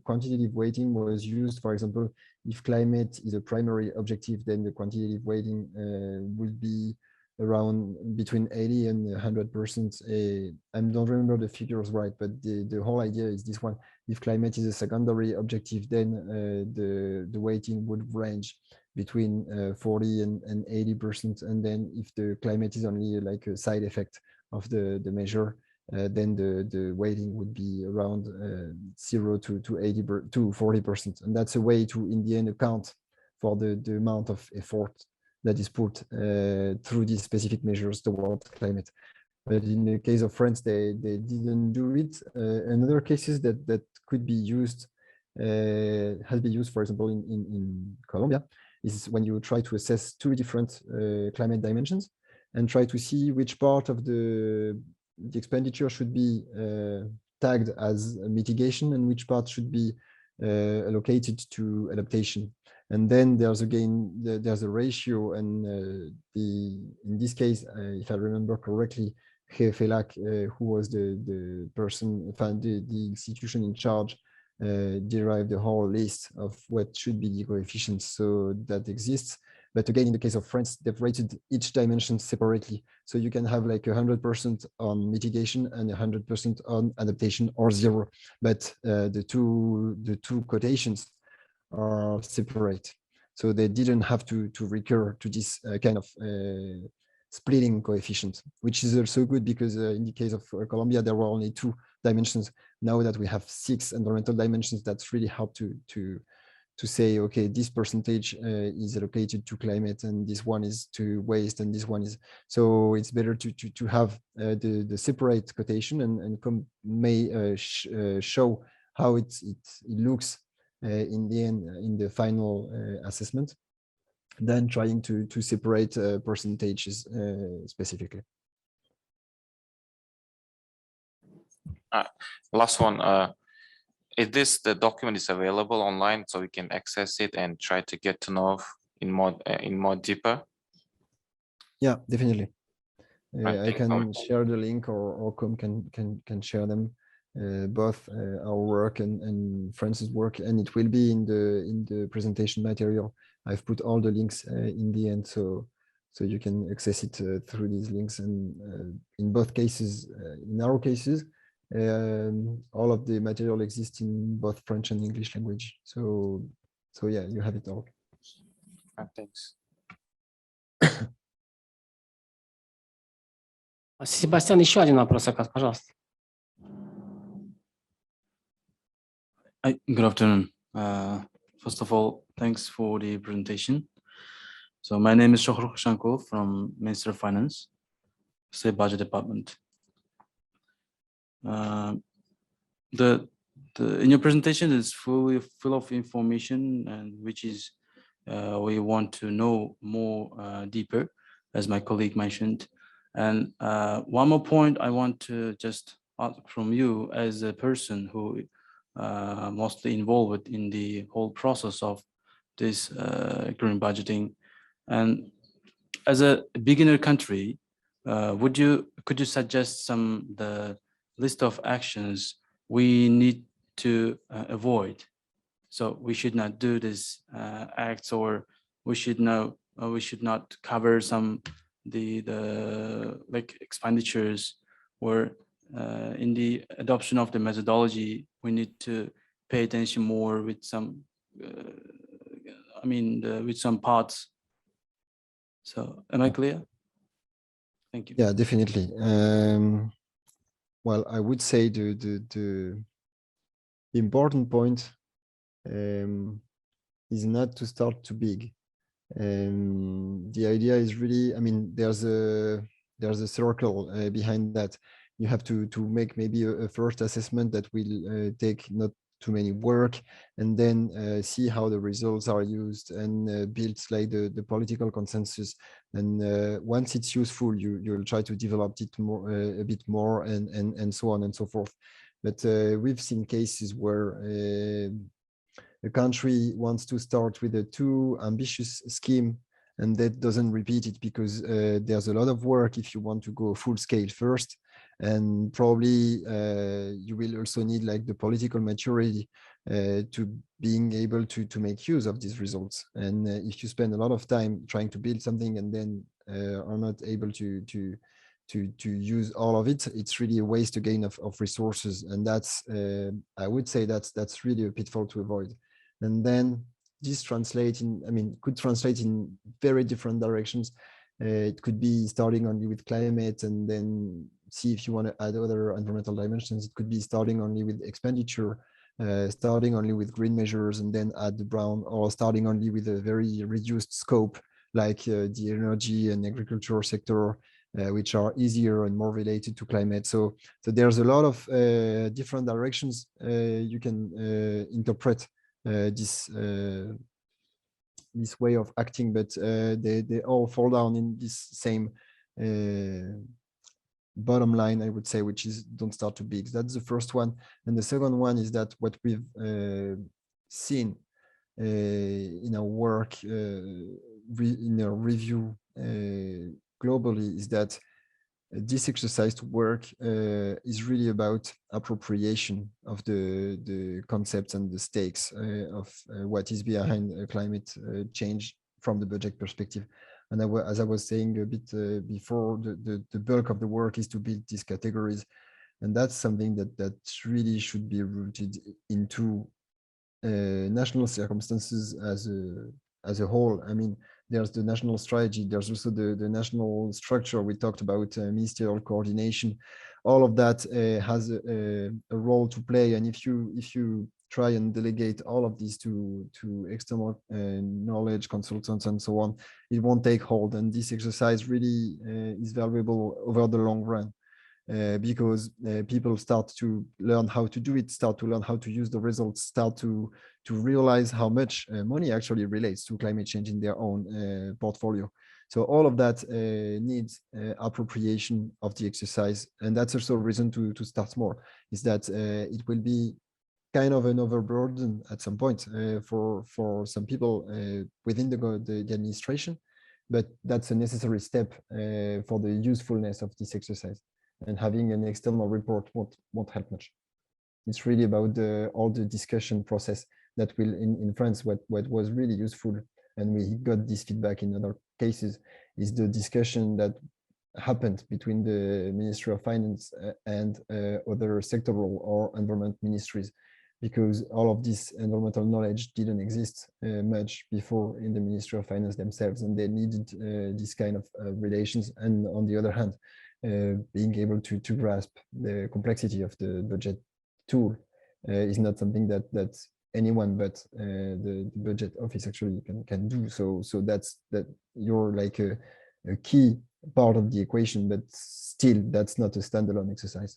quantitative weighting was used. For example, if climate is a primary objective, then the quantitative weighting would be around between 80 and 100%. I don't remember the figures right, but the whole idea is this one. If climate is a secondary objective, then the weighting would range between 40 and 80%. And then if the climate is only like a side effect of the measure, then the weighting would be around 0 to 40%. And that's a way to, in the end, account for the amount of effort that is put through these specific measures towards climate. But in the case of France, they didn't do it. In other cases that could be used has been used, for example, in Colombia, is when you try to assess two different climate dimensions and try to see which part of the expenditure should be tagged as mitigation and which part should be allocated to adaptation. And then there's again, there's a ratio, and in this case, if I remember correctly, GFLAC, who was the person, the institution in charge, derived the whole list of what should be the coefficients. So that exists. But again, in the case of France, they've rated each dimension separately. So you can have like 100% on mitigation and 100% on adaptation, or 0. But the two quotations are separate. So they didn't have to recur to this kind of splitting coefficient, which is also good because in the case of Colombia, there were only 2 dimensions. Now that we have 6 environmental dimensions, that's really hard to say, okay, this percentage is allocated to climate, and this one is to waste, and this one is. So it's better to have the separate quotation and may show how it looks in the end, in the final assessment, than trying to separate percentages specifically. Last one. Is the document is available online so we can access it and try to get to know in more deeper? Yeah, definitely. Right, I can share the link, or can share them, both our work and France's work, and it will be in the presentation material. I've put all the links in the end, so you can access it through these links. And in both cases, in our cases, all of the material exists in both French and English language. So yeah, you have it all. Thanks. Себастьян, еще один вопрос, пожалуйста. Good afternoon. First of all, thanks for the presentation. So my name is Shohrukh Shanko from Ministry of Finance, State Budget Department. In your presentation is full of information, and which is we want to know more deeper, as my colleague mentioned. And one more point I want to just ask from you, as a person who mostly involved in the whole process of this green budgeting, and as a beginner country, could you suggest the list of actions we need to avoid? So we should not do this acts, or we should not cover some the like expenditures, or in the adoption of the methodology, we need to pay attention more with some with some parts. So am I clear? Thank you. Yeah, definitely. Well, I would say the important point is not to start too big. The idea is really, there's a circle behind that. You have to make maybe a first assessment that will take not too many work, and then see how the results are used, and build like the political consensus. And once it's useful, you'll try to develop it more, a bit more, and so on and so forth. But we've seen cases where a country wants to start with a too ambitious scheme, and that doesn't repeat it, because there's a lot of work if you want to go full scale first. And probably you will also need like the political maturity to being able to make use of these results. And if you spend a lot of time trying to build something and then are not able to use all of it, it's really a waste again of resources. And that's I would say that's really a pitfall to avoid. And then this could translate in very different directions. It could be starting only with climate, and then see if you want to add other environmental dimensions. It could be starting only with expenditure, starting only with green measures, and then add the brown, or starting only with a very reduced scope, like the energy and agriculture sector, which are easier and more related to climate. So there's a lot of different directions you can interpret this way of acting, but they all fall down in this same bottom line, I would say, which is don't start too big. That's the first one. And the second one is that what we've seen in our work, in our review globally, is that this exercise to work is really about appropriation of the concepts and the stakes of what is behind climate change from the budget perspective. And as I was saying a bit before, the bulk of the work is to build these categories. And that's something that really should be rooted into national circumstances as a whole. I mean, there's the national strategy, there's also the national structure. We talked about ministerial coordination. All of that has a role to play. And if you try and delegate all of these to external knowledge consultants and so on, it won't take hold. And this exercise really is valuable over the long run. Because people start to learn how to do it, start to learn how to use the results, start to realize how much money actually relates to climate change in their own portfolio. So all of that needs appropriation of the exercise. And that's also a reason to start more, is that it will be kind of an overburden at some point for some people within the administration, but that's a necessary step for the usefulness of this exercise. And having an external report won't help much. It's really about all the discussion process that will, in France, what was really useful, and we got this feedback in other cases, is the discussion that happened between the Ministry of Finance and other sectoral or environment ministries, because all of this environmental knowledge didn't exist much before in the Ministry of Finance themselves, and they needed this kind of relations. And on the other hand, being able to grasp the complexity of the budget tool is not something that anyone but the budget office actually can do. So that's you're like a key part of the equation, but still that's not a standalone exercise.